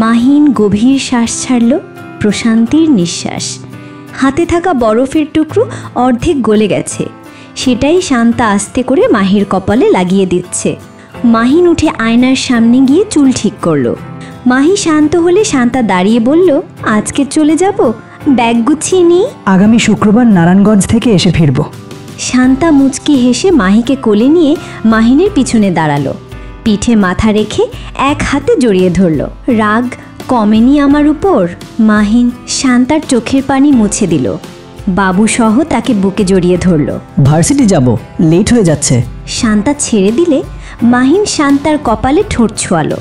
মাহিন গভীর শ্বাস ছাড়ল, প্রশান্তির নিঃশ্বাস। হাতে থাকা বরফের টুকরো অর্ধেক গলে গেছে, সেটাই শান্তা আস্তে করে মাহির কপালে লাগিয়ে দিচ্ছে। মাহিন উঠে আয়নার সামনে গিয়ে চুল ঠিক করলো। মাহি শান্ত হলে শান্তা দাঁড়িয়ে বলল, আজকে চলে যাব, ব্যাগ গুছিয়ে নিই। আগামী শুক্রবার নারায়ণগঞ্জ থেকে এসে ফিরব। শান্তা মুচকি হেসে মাহিকে কোলে নিয়ে মাহিনের পিছনে দাঁড়ালো। পিঠে মাথা রেখে এক হাতে জড়িয়ে ধরল। রাগ কমেনি আমার উপর? মাহিন শান্তার চোখের পানি মুছে দিল। বাবু সহ তাকে বুকে জড়িয়ে ধরল। ভার্সিটি যাব, লেট হয়ে যাচ্ছে। শান্তা ছেড়ে দিলে মাহিন শান্তার কপালে ঠোঁট ছোঁয়ালো।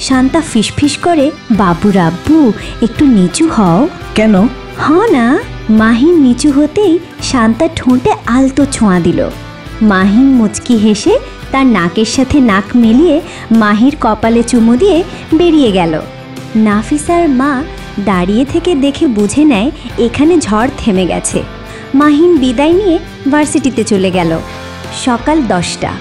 শান্তা ফিসফিস করে, বাবু রাব্বু একটু নিচু হও। কেন? হ না। মাহিন নিচু হতেই শান্তা ঠোঁটে আলতো ছোঁয়া দিল। মাহিন মুচকি হেসে তার নাকের সাথে নাক মিলিয়ে মাহির কপালে চুমু দিয়ে বেরিয়ে গেল। নাফিসার মা দাঁড়িয়ে থেকে দেখে বুঝে নেয় এখানে ঝড় থেমে গেছে। মাহিন বিদায় নিয়ে ভার্সিটিতে চলে গেল। সকাল 10টা।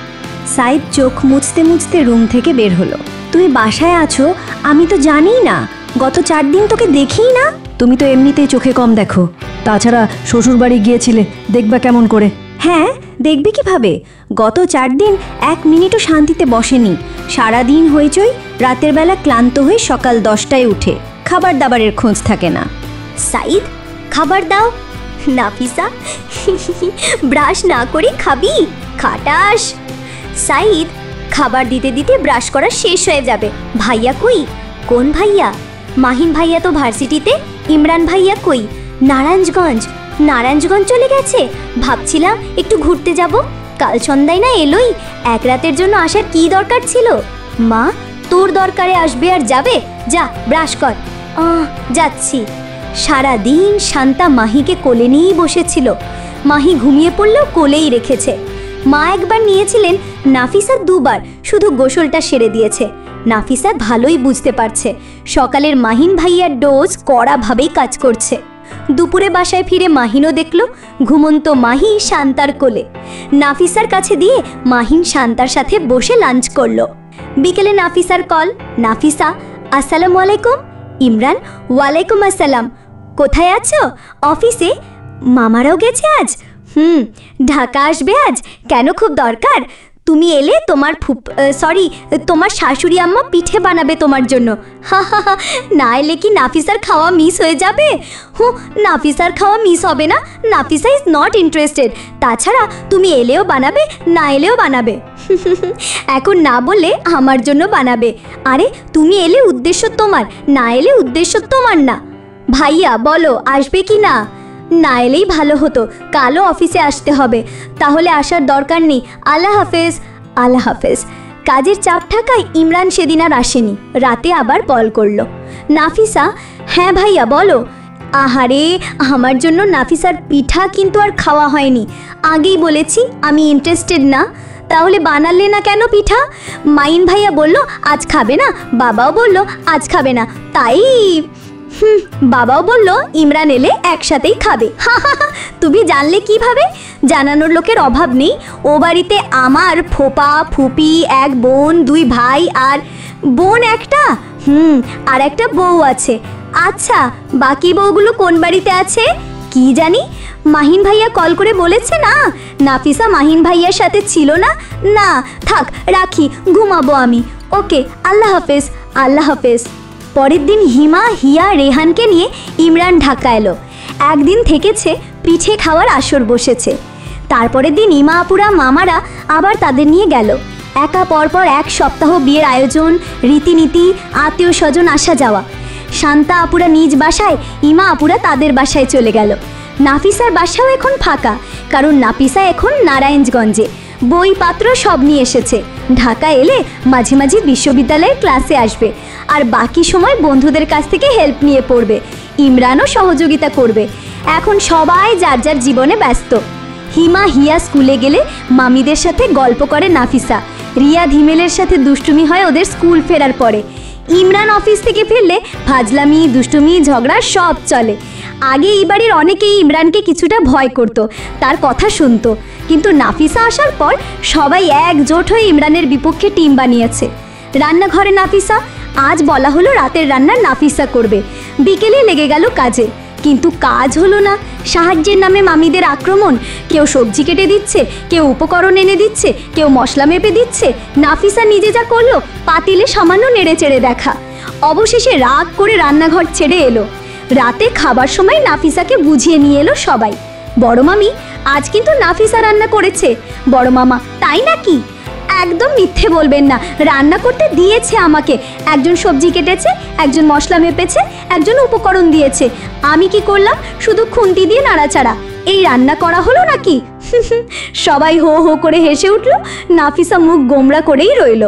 সাইদ চোখ মুছতে মুছতে রুম থেকে বের হলো। তুই বাসায় আছো আমি তো জানিই না, গত 4 দিন তোকে দেখিই না। তুমি তো এমনিতেই চোখে কম দেখো, তাছাড়া শ্বশুর বাড়ি গিয়েছিলে, দেখবা কেমন করে? হ্যাঁ, দেখবি কিভাবে? গত 4 দিন 1 মিনিটও শান্তিতে বসেনি। সারাদিন হইচই, রাতের বেলা ক্লান্ত হয়ে সকাল 10টায় উঠে। খাবার দাবারের খোঁজ থাকে না। সাইদ, খাবার দাও। নাফিসা, ব্রাশ না করে খাবি? খাটাস। সাইদ, খাবার দিতে দিতে ব্রাশ করা শেষ হয়ে যাবে। ভাইয়া কই? কোন ভাইয়া? মাহিন ভাইয়া তো ভার্সিটিতে। ইমরান ভাইয়া কই? নারায়ণগঞ্জ। নারায়ণগঞ্জ চলে গেছে? ভাবছিলাম একটু ঘুরতে যাব। কাল সন্ধ্যায় না এলোই, 1 রাতের জন্য আসার কি দরকার ছিল? মা, তোর দরকারে আসবে আর যাবে? যা ব্রাশ কর। যাচ্ছি। সারাদিন শান্তা মাহিকে কোলে নিয়েই বসেছিল। মাহি ঘুমিয়ে পড়লেও কোলেই রেখেছে। মা একবার নিয়েছিলেন, নাফিসা 2 বার, শুধু গোসলটা সেরে দিয়েছে। নাফিসা ভালোই বুঝতে পারছে সকালের মাহিন ভাইয়ার ডোজ কড়াভাবেই কাজ করছে। দুপুরে বাসায় ফিরে মাহিনও দেখল ঘুমন্ত মাহি শান্তার কোলে। নাফিসার কাছে দিয়ে মাহিন শান্তার সাথে বসে লাঞ্চ করলো। বিকেলে নাফিসার কল। নাফিসা, আসসালামু আলাইকুম। ইমরান, ওয়ালাইকুম আসসালাম। কোথায় আছো? অফিসে। মামারাও গেছে আজ? ঢাকা আসবে আজ? কেন, খুব দরকার? তুমি এলে তোমার তোমার শাশুড়ি আম্মা পিঠে বানাবে তোমার জন্য। হা হা হা, না এলে কি নাফিসার খাওয়া মিস হয়ে যাবে? নাফিসার খাওয়া মিস হবে না, নাফিসা ইজ নট ইন্টারেস্টেড। তাছাড়া তুমি এলেও বানাবে, না এলেও বানাবে। এখন না বলে আমার জন্য বানাবে। আরে তুমি এলে উদ্দেশ্য তোমার, না এলে উদ্দেশ্য তোমার না। ভাইয়া বলো আসবে কি না? না এলেই ভালো হতো, কালও অফিসে আসতে হবে। তাহলে আসার দরকার নেই। আল্লাহ হাফেজ। আল্লাহ হাফেজ। কাজের চাপ থাকায় ইমরান সেদিন আর আসেনি। রাতে আবার কল করলো। নাফিসা, হ্যাঁ ভাইয়া বলো। আহারে, আমার জন্য নাফিসার পিঠা কিন্তু আর খাওয়া হয়নি। আগেই বলেছি আমি ইন্টারেস্টেড না। তাহলে বানালে না কেন পিঠা? মাইন ভাইয়া বলল আজ খাবে না, বাবাও বলল আজ খাবে না, তাই বাবাও বলল ইমরান এলে একসাথেই খাবে। তুমি জানলে কিভাবে? জানানোর লোকের অভাব নেই। ও বাড়িতে আমার ফোপা ফুপি, এক বোন, দুই ভাই, আর বোন একটা, আর একটা বউ আছে। আচ্ছা, বাকি বউগুলো কোন বাড়িতে আছে কি জানি? মাহিন ভাইয়া কল করে বলেছে না নাফিসা মাহিন ভাইয়ার সাথে ছিল না। না থাক, রাখি, ঘুমাবো আমি। ওকে, আল্লাহ হাফেজ। আল্লাহ হাফেজ। পরের দিন হিমা, হিয়া, রেহানকে নিয়ে ইমরান ঢাকা এলো। একদিন থেকেছে, পিঠে খাওয়ার আসর বসেছে। তারপরের দিন ইমা আপুরা মামারা আবার তাদের নিয়ে গেল। একা পরপর এক সপ্তাহ বিয়ের আয়োজন, রীতিনীতি, আত্মীয় স্বজন আসা যাওয়া। শান্তা আপুরা নিজ বাসায়, ইমা আপুরা তাদের বাসায় চলে গেল। নাফিসার বাসাও এখন ফাঁকা, কারণ নাফিসা এখন নারায়ণগঞ্জে। বইপত্র সব নিয়ে এসেছে। ঢাকা এলে মাঝে মাঝে বিশ্ববিদ্যালয়ের ক্লাসে আসবে, আর বাকি সময় বন্ধুদের কাছ থেকে হেল্প নিয়ে পড়বে। ইমরানও সহযোগিতা করবে। এখন সবাই যার যার জীবনে ব্যস্ত। হিমা, হিয়া স্কুলে গেলে মামিদের সাথে গল্প করে নাফিসা। রিয়া, ধিমেলের সাথে দুষ্টুমি হয় ওদের স্কুল ফেরার পরে। ইমরান অফিস থেকে ফিরলে ফাজলামি, দুষ্টুমি, ঝগড়া সব চলে। আগে এই বাড়ির অনেকেই ইমরানকে কিছুটা ভয় করত, তার কথা শুনতো। কিন্তু নাফিসা আসার পর সবাই একজোট হয়ে ইমরানের বিপক্ষে টিম বানিয়েছে। রান্নাঘরে নাফিসা, আজ বলা হলো রাতের রান্না নাফিসা করবে। বিকেলে লেগে গেল কাজে, কিন্তু কাজ হলো না। সাহায্যের নামে মামিদের আক্রমণ। কেউ সবজি কেটে দিচ্ছে, কেউ উপকরণ এনে দিচ্ছে, কেউ মশলা মেপে দিচ্ছে। নাফিসা নিজে যা করলো, পাতিলে সামান্য নেড়ে চেড়ে দেখা। অবশেষে রাগ করে রান্নাঘর ছেড়ে এলো। রাতে খাবার সময় নাফিসাকে বুঝিয়ে নিয়ে এলো সবাই। বড় মামি, আজ কিন্তু নাফিসা রান্না করেছে। বড় মামা, তাই নাকি? একদম মিথ্যে বলবেন না, রান্না করতে দিয়েছে আমাকে। একজন সবজি কেটেছে, একজন মশলা মেপেছে, একজন উপকরণ দিয়েছে। আমি কি করলাম? শুধু খুন্তি দিয়ে নাড়াচাড়া। এই রান্না করা হলো নাকি? সবাই হো হো করে হেসে উঠল। নাফিসা মুখ গোমড়া করেই রইল।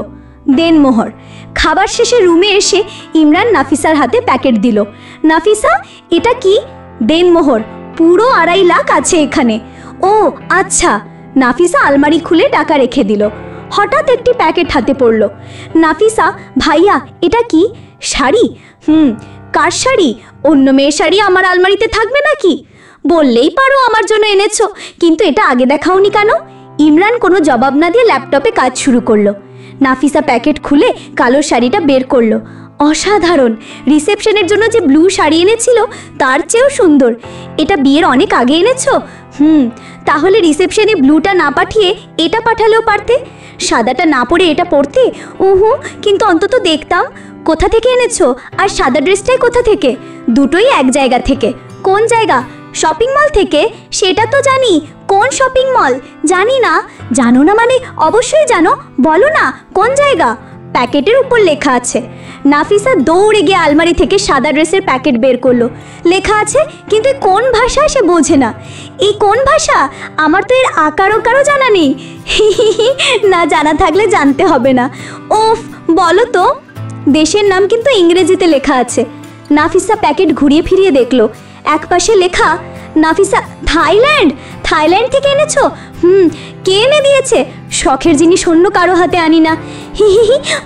দেনমোহর। খাবার শেষে রুমে এসে ইমরান নাফিসার হাতে প্যাকেট দিল। নাফিসা, এটা কি? দেনমোহর। পুরো 2.5 লাখ আছে এখানে। ও আচ্ছা। নাফিসা আলমারি খুলে টাকা রেখে দিল। হঠাৎ একটি প্যাকেট হাতে পড়ল। নাফিসা, ভাইয়া এটা কি? শাড়ি? কার শাড়ি? অন্য মেয়ের শাড়ি আমার আলমারিতে থাকবে নাকি? বললেই পারো আমার জন্য এনেছো, কিন্তু এটা আগে দেখাওনি কেন? ইমরান কোনো জবাব না দিয়ে ল্যাপটপে কাজ শুরু করলো। নাফিসা প্যাকেট খুলে কালো শাড়িটা বের করলো। অসাধারণ। রিসেপশনের জন্য যে ব্লু শাড়ি এনেছিল তার চেয়েও সুন্দর। এটা বিয়ের অনেক আগে এনেছো? তাহলে রিসেপশনে ব্লুটা না পাঠিয়ে এটা পাঠালেও পারতে। সাদাটা না পরে এটা পরতে। কিন্তু অন্তত দেখতাম। কোথা থেকে এনেছো? আর সাদা ড্রেসটাই কোথা থেকে? দুটোই এক জায়গা থেকে। কোন জায়গা? শপিং মল থেকে। সেটা তো জানি। কোন শপিং মল? জানি না। জানো না মানে? অবশ্যই জানো, বলো না কোন জায়গা। প্যাকেটের উপর লেখা আছে। নাফিসা দৌড়ে গিয়ে আলমারি থেকে সাদা ড্রেসের প্যাকেট বের করলো। লেখা আছে, কিন্তু কোন ভাষা সে বোঝে না। এই কোন ভাষা? আমার তো এর আকার ওকারও জানা নেই। না জানা থাকলে জানতে হবে না। ওফ, বলো তো। দেশের নাম কিন্তু ইংরেজিতে লেখা আছে। নাফিসা প্যাকেট ঘুরিয়ে ফিরিয়ে দেখলো। একপাশে লেখা নাফিসা থাইল্যান্ড। থাইল্যান্ড থেকে এনেছো? কে এনে দিয়েছে? শখের জিনিস অন্য কারো হাতে আনি না।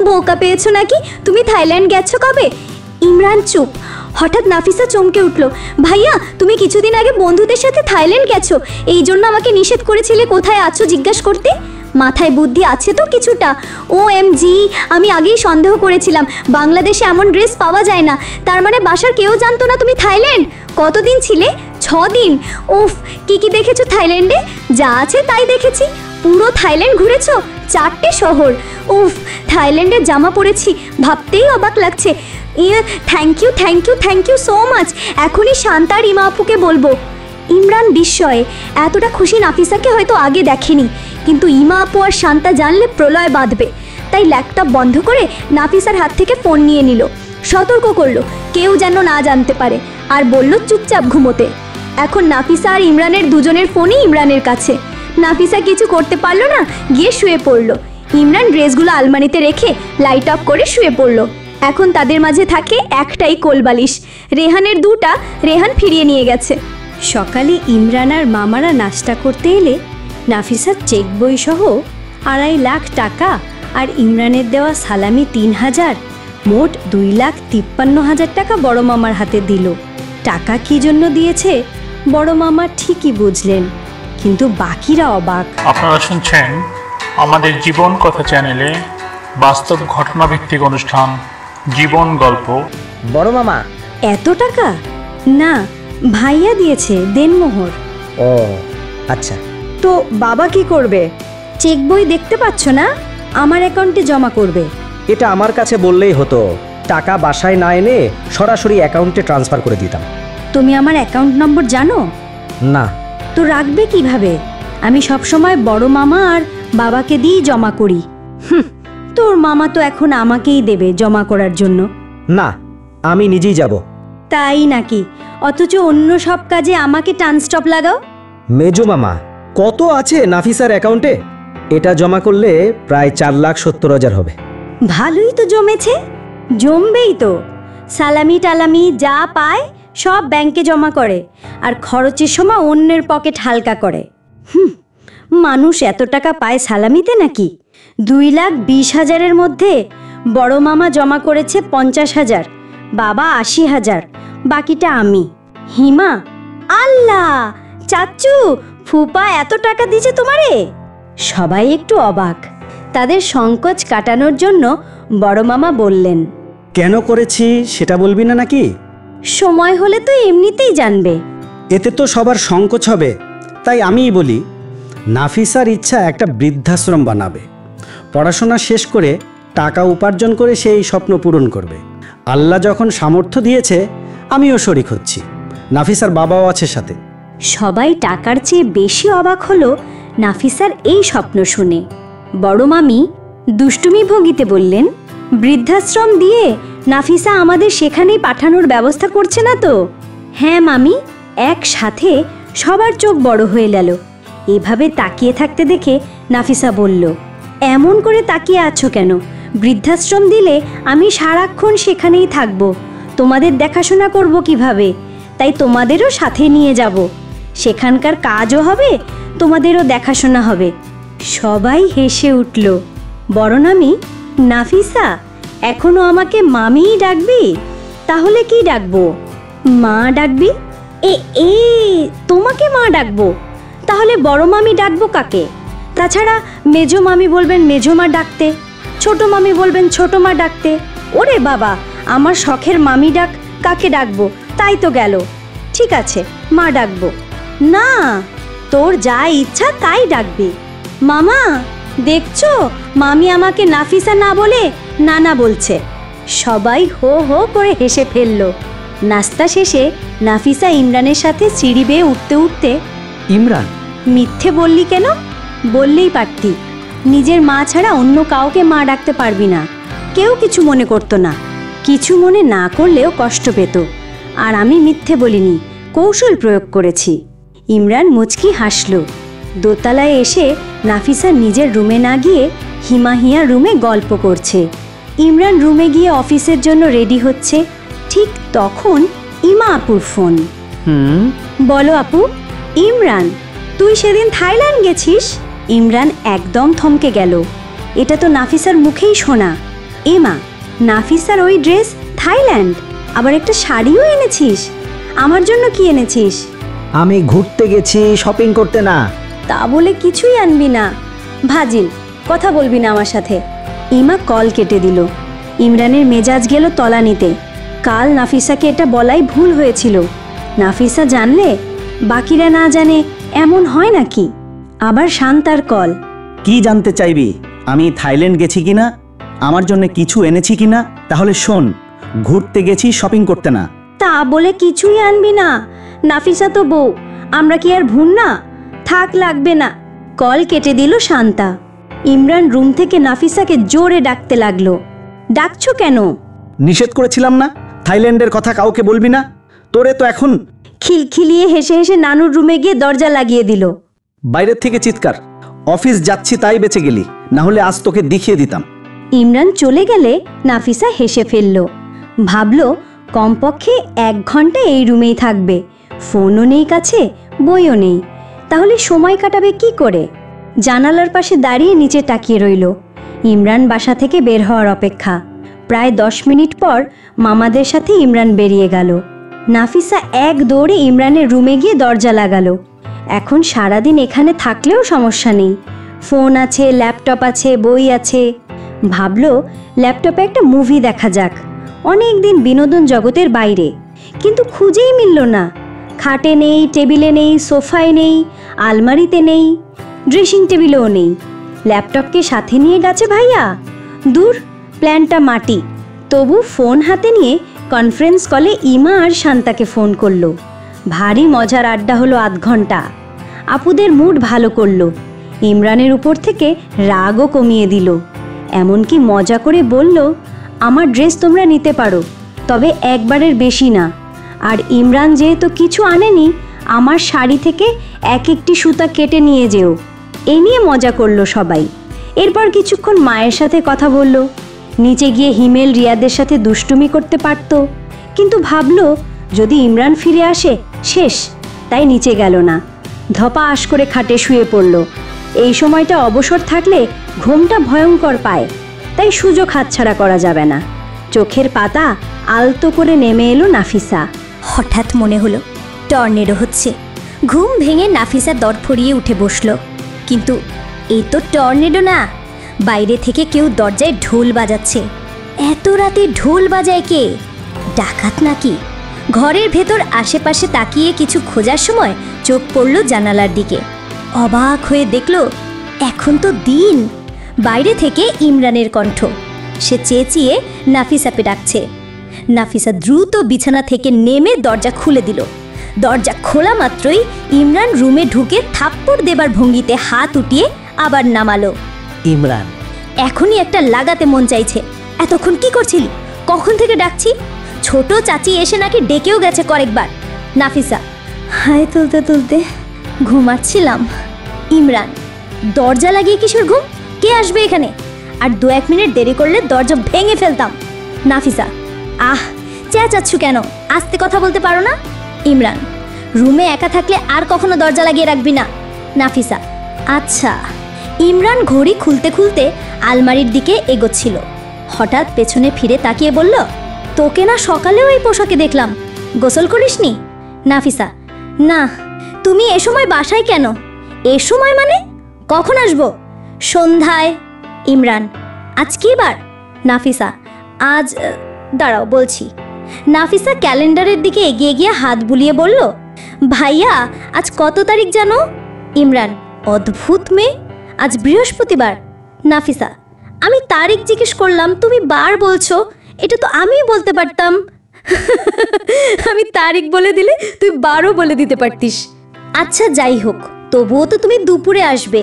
বোকা পেয়েছো নাকি? তুমি থাইল্যান্ড গেছো কবে? ইমরান চুপ। হঠাৎ নাফিসা চমকে উঠল। ভাইয়া, তুমি কিছুদিন আগে বন্ধুদের সাথে থাইল্যান্ড গেছো, এই জন্য আমাকে নিষেধ করেছিলে কোথায় আছো জিজ্ঞাসা করতে। মাথায় বুদ্ধি আছে তো কিছুটা? OMG, আমি আগেই সন্দেহ করেছিলাম বাংলাদেশে এমন ড্রেস পাওয়া যায় না। তার মানে বাসার কেউ জানতো না তুমি থাইল্যান্ড? কতদিন ছিলে? 6 দিন। উফ, কি কি দেখেছো থাইল্যান্ডে? যা আছে তাই দেখেছি। পুরো থাইল্যান্ড ঘুরেছো? 4টে শহর। উফ, থাইল্যান্ডের জামা পরেছি, ভাবতেই অবাক লাগছে। Thank you thank you thank you so much. এখনই শান্তা আর ইমা আপুকে বলবো। ইমরান বিস্ময়ে, এতটা খুশি নাফিসাকে হয়তো আগে দেখেনি, কিন্তু ইমা আপু আর শান্তা জানলে প্রলয় বাঁধবে। তাই ল্যাপটপ বন্ধ করে নাফিসার হাত থেকে ফোন নিয়ে নিল। সতর্ক করলো কেউ যেন না জানতে পারে, আর বলল চুপচাপ ঘুমোতে। এখন নাফিসা আর ইমরানের দুজনের ফোনই ইমরানের কাছে। নাফিসা কিছু করতে পারলো না, গিয়ে শুয়ে পড়লো। ইমরান ড্রেসগুলো আলমারিতে রেখে লাইট অফ করে শুয়ে পড়লো। এখন তাদের মাঝে থাকে একটাই কোলবালিশ। রেহানের দুটা রেহান ফিরিয়ে নিয়ে গেছে। সকালে ইমরান আর মামারা নাস্তা করতে এলে নাফিসার চেক বই সহ 2.5 লাখ টাকা আর ইমরানের দেওয়া সালামি 3,000, মোট 2,53,000 টাকা বড় মামার হাতে দিল। টাকা কী জন্য দিয়েছে বড় মামা ঠিকই বুঝলেন, কিন্তু বাকিরা অবাক। আপনারা শুনছেন আমাদের জীবন কথা চ্যানেলে বাস্তব ঘটনাভিত্তিক অনুষ্ঠান জীবন গল্প। বড় মামা, এত টাকা? না, ভাইয়া দিয়েছে দেনমোহর। ও আচ্ছা। তো বাবা কি করবে? চেক বই দেখতে পাচ্ছ না, আমার অ্যাকাউন্টে জমা করবে। এটা আমার কাছে বললেই হতো, টাকা বাসায় না এনে সরাসরি অ্যাকাউন্টে ট্রান্সফার করে দিতাম। তুমি আমার অ্যাকাউন্ট নম্বর জানো? না। তো রাখবে কিভাবে? আমি সবসময় বড় মামা আর বাবাকে দিয়েই জমা করি। তোর মামা তো এখন আমাকেই দেবে জমা করার জন্য। না, আমি নিজেই যাব। তাই নাকি? অথচ অন্য সব কাজে আমাকে টানস্টপ লাগাও। মেজো মামা, কত আছে নাফিসার অ্যাকাউন্টে? এটা জমা করলে প্রায় 4,70,000 হবে। ভালোই তো জমেছে। জমবেই তো। সালামি টালামি যা পায় সব ব্যাংকে জমা করে, আর খরচের সময় অন্যের পকেট হালকা করে। মানুষ এত টাকা পায় সালামিতে নাকি? 2,20,000-এর মধ্যে বড় মামা জমা করেছে 50,000, বাবা 80,000, বাকিটা আমি। হিমা, আল্লাহ, চাচু, ফুপা এত টাকা দিয়েছে তোমারে? সবাই একটু অবাক। তাদের সংকোচ কাটানোর জন্য বড় মামা বললেন, কেন করেছি সেটা বলবি না নাকি? সময় হলে তো এমনিতেই জানবে। এতে তো সবার সংকোচ হবে, তাই আমিই বলি, নাফিসার ইচ্ছা একটা বৃদ্ধাশ্রম বানাবে। পড়াশোনা শেষ করে টাকা উপার্জন করে সেই স্বপ্ন পূরণ করবে। আল্লাহ যখন সামর্থ্য দিয়েছে, আমিও শরিক হচ্ছি। নাফিসার বাবাও আছে সাথে। সবাই টাকার চেয়ে বেশি অবাক হলো নাফিসার এই স্বপ্ন শুনে। বড় মামি দুষ্টুমি ভঙ্গিতে বললেন, বৃদ্ধাশ্রম দিয়ে নাফিসা আমাদের সেখানেই পাঠানোর ব্যবস্থা করছে না তো? হ্যাঁ মামি। একসাথে সবার চোখ বড় হয়ে গেল। এভাবে তাকিয়ে থাকতে দেখে নাফিসা বলল, এমন করে তাকিয়ে আছো কেন? বৃদ্ধাশ্রম দিলে আমি সারাক্ষণ সেখানেই থাকবো। তোমাদের দেখাশোনা করব কিভাবে? তাই তোমাদেরও সাথে নিয়ে যাব। সেখানকার কাজও হবে, তোমাদেরও দেখাশোনা হবে। সবাই হেসে উঠল। বড় নামি, নাফিসা, এখনো আমাকে মামিই ডাকবি? তাহলে কি ডাকবো? মা ডাকবি? এ তোমাকে মা ডাকবো? তাহলে বড় মামি ডাকবো কাকে? তাছাড়া মেজো মামি বলবেন মেজো মা ডাকতে, ছোট মামি বলবেন ছোট মা ডাকতে। ওরে বাবা, আমার শখের মামি ডাক কাকে ডাকবো? তাই তো গেল। ঠিক আছে, মা ডাকবো। না, তোর যা ইচ্ছা তাই ডাকবি। মামা, দেখছো মামি আমাকে নাফিসা না বলে নানা বলছে। সবাই হো হো করে হেসে ফেললো। নাস্তা শেষে নাফিসা ইমরানের সাথে সিঁড়ি বেয়ে উঠতে উঠতে, ইমরান, মিথ্যে বললি কেন? বললেই পারতি। নিজের মা ছাড়া অন্য কাউকে মা ডাকতে পারবি না। কেউ কিছু মনে করতো না। কিছু মনে না করলেও কষ্ট পেত। আর আমি মিথ্যে বলিনি, কৌশল প্রয়োগ করেছি। ইমরান মুচকি হাসল। দোতলায় এসে নাফিসা নিজের রুমে না গিয়ে হিমাহিয়া রুমে গল্প করছে। ইমরান রুমে গিয়ে অফিসের জন্য রেডি হচ্ছে। ঠিক তখন ইমা আপুর ফোন। বলো আপু। ইমরান, তুই সেদিন থাইল্যান্ড গেছিস? ইমরান একদম থমকে গেল। এটা তো নাফিসার মুখেই শোনা। এমা, নাফিসার ওই ড্রেস থাইল্যান্ড? আবার একটা শাড়িও এনেছিস? আমার জন্য কি এনেছিস? আমি ঘুরতে গেছি, শপিং করতে না। তা বলে কিছুই আনবি না? ভাজিল, কথা বলবি না আমার সাথে। ইমা কল কেটে দিল। ইমরানের মেজাজ গেল তলানিতে। কাল নাফিসাকে এটা বলাই ভুল হয়েছিল। নাফিসা জানলে বাকিরা না জানে, এমন হয় নাকি? আবার শান্তার কল। কি জানতে চাইবি? আমি থাইল্যান্ড গেছি কিনা, আমার জন্য কিছু এনেছি কিনা, তাহলে শোন, ঘুরতে গেছি, শপিং করতে না। তা বলে কিছুই আনবি না? নাফিসা তো বউ, আমরা কি আর ভুল না? থাক, লাগবে না। কল কেটে দিল শান্তা। ইমরান রুম থেকে নাফিসাকে জোরে ডাকতে লাগলো। ডাকছো কেন? নিষেধ করেছিলাম না থাইল্যান্ডের কথা কাউকে বলবি না? তোরে তো এখন। খিলখিলিয়ে হেসে হেসে নানুর রুমে গিয়ে দরজা লাগিয়ে দিল। বাইরের থেকে চিৎকার, অফিস যাচ্ছি তাই বেঁচে গেলি, না হলে আজ তোকে দেখিয়ে দিতাম। ইমরান চলে গেলে নাফিসা হেসে ফেলল। ভাবল কমপক্ষে 1 ঘন্টা এই রুমেই থাকবে, ফোনও নেই কাছে, বইও নেই, তাহলে সময় কাটাবে কি করে? জানালার পাশে দাঁড়িয়ে নিচে তাকিয়ে রইল। ইমরান বাসা থেকে বের হওয়ার অপেক্ষা। প্রায় 10 মিনিট পর মামাদের সাথে ইমরান বেরিয়ে গেল। নাফিসা এক দৌড়ে ইমরানের রুমে গিয়ে দরজা লাগালো। এখন সারাদিন এখানে থাকলেও সমস্যা নেই, ফোন আছে, ল্যাপটপ আছে, বই আছে। ভাবলো ল্যাপটপে একটা মুভি দেখা যাক। অনেক দিন বিনোদন জগতের বাইরে, কিন্তু খুঁজেই মিলল না। খাটে নেই, টেবিলে নেই, সোফায় নেই, আলমারিতে নেই, ড্রেসিং টেবিলেও নেই। ল্যাপটপকে সাথে নিয়ে গেছে ভাইয়া? দূর, প্ল্যানটা মাটি। তবু ফোন হাতে নিয়ে কনফারেন্স কলে ইমা আর শান্তাকে ফোন করলো। ভারী মজার আড্ডা হলো 8 ঘন্টা। আপুদের মুড ভালো করলো, ইমরানের উপর থেকে রাগও কমিয়ে দিল। এমনকি মজা করে বলল, আমার ড্রেস তোমরা নিতে পারো, তবে একবারের বেশি না। আর ইমরান যেহেতু কিছু আনেনি, আমার শাড়ি থেকে এক একটি সুতা কেটে নিয়ে যেও। এই নিয়ে মজা করলো সবাই। এরপর কিছুক্ষণ মায়ের সাথে কথা বলল। নিচে গিয়ে হিমেল রিয়াদের সাথে দুষ্টুমি করতে পারত, কিন্তু ভাবলো যদি ইমরান ফিরে আসে শেষ, তাই নিচে গেল না। ধপাস করে খাটে শুয়ে পড়ল। এই সময়টা অবসর থাকলে ঘুমটা ভয়ঙ্কর পায়, তাই সুযোগ হাতছাড়া করা যাবে না। চোখের পাতা আলতো করে নেমে এলো নাফিসা। হঠাৎ মনে হলো টর্নেডো হচ্ছে। ঘুম ভেঙে নাফিসা দরফড়িয়ে উঠে বসলো। কিন্তু এই তো টর্নেডো না, বাইরে থেকে কেউ দরজায় ঢোল বাজাচ্ছে। এত রাতে ঢোল বাজায় কে? ডাকাত নাকি? ঘরের ভেতর আশেপাশে তাকিয়ে কিছু খোঁজার সময় চোখ পড়ল জানালার দিকে। অবাক হয়ে দেখল এখন তো দিন। বাইরে থেকে ইমরানের কণ্ঠ। সে চেঁচিয়ে নাফিসাকে ডাকছে। নাফিসা দ্রুত বিছানা থেকে নেমে দরজা খুলে দিল। দরজা খোলা মাত্রই ইমরান রুমে ঢুকে থাপ্পড় দেবার ভঙ্গিতে হাত উঠিয়ে আবার নামালো। ইমরান, এখনই একটা লাগাতে মন চাইছে। এতক্ষণ কি করছিলি? কখন থেকে ডাকছি? ছোট চাচি এসে নাকি ডেকেও গেছে কয়েকবার। নাফিসা হাই তুলতে তুলতে ঘুমাচ্ছিলাম। ইমরান দরজা লাগিয়ে কিশোর ঘুম? কে আসবে এখানে? আর 2-1 মিনিট দেরি করলে দরজা ভেঙে ফেলতাম। নাফিসা চেঁচাচ্ছু কেন? আস্তে কথা বলতে পারো না? ইমরান রুমে একা থাকলে আর কখনো দরজা লাগিয়ে রাখবি না। নাফিসা আচ্ছা। ইমরান ঘড়ি খুলতে খুলতে আলমারির দিকে এগোচ্ছিল। হঠাৎ পেছনে ফিরে তাকিয়ে বলল, তোকে না সকালেও এই পোশাকে দেখলাম, গোসল করিসনি? নাফিসা না। তুমি এ সময় বাসায় কেন? এ সময় মানে? কখন আসবো? সন্ধ্যায়। ইমরান আজ কি বার? নাফিসা আজ দাঁড়াও বলছি। নাফিসা ক্যালেন্ডারের দিকে এগিয়ে গিয়ে হাত বুলিয়ে বলল, ভাইয়া আজ কত তারিখ জানো? ইমরান অদ্ভুত মেয়ে, আজ বৃহস্পতিবার। নাফিসা আমি তারিখ জিজ্ঞেস করলাম, তুমি বার বলছো। এটা তো আমিই বলতে পারতাম। আমি তারিখ বলে দিলে তুই বারও বলে দিতে পারতিস। আচ্ছা যাই হোক, তবুও তো তুমি দুপুরে আসবে,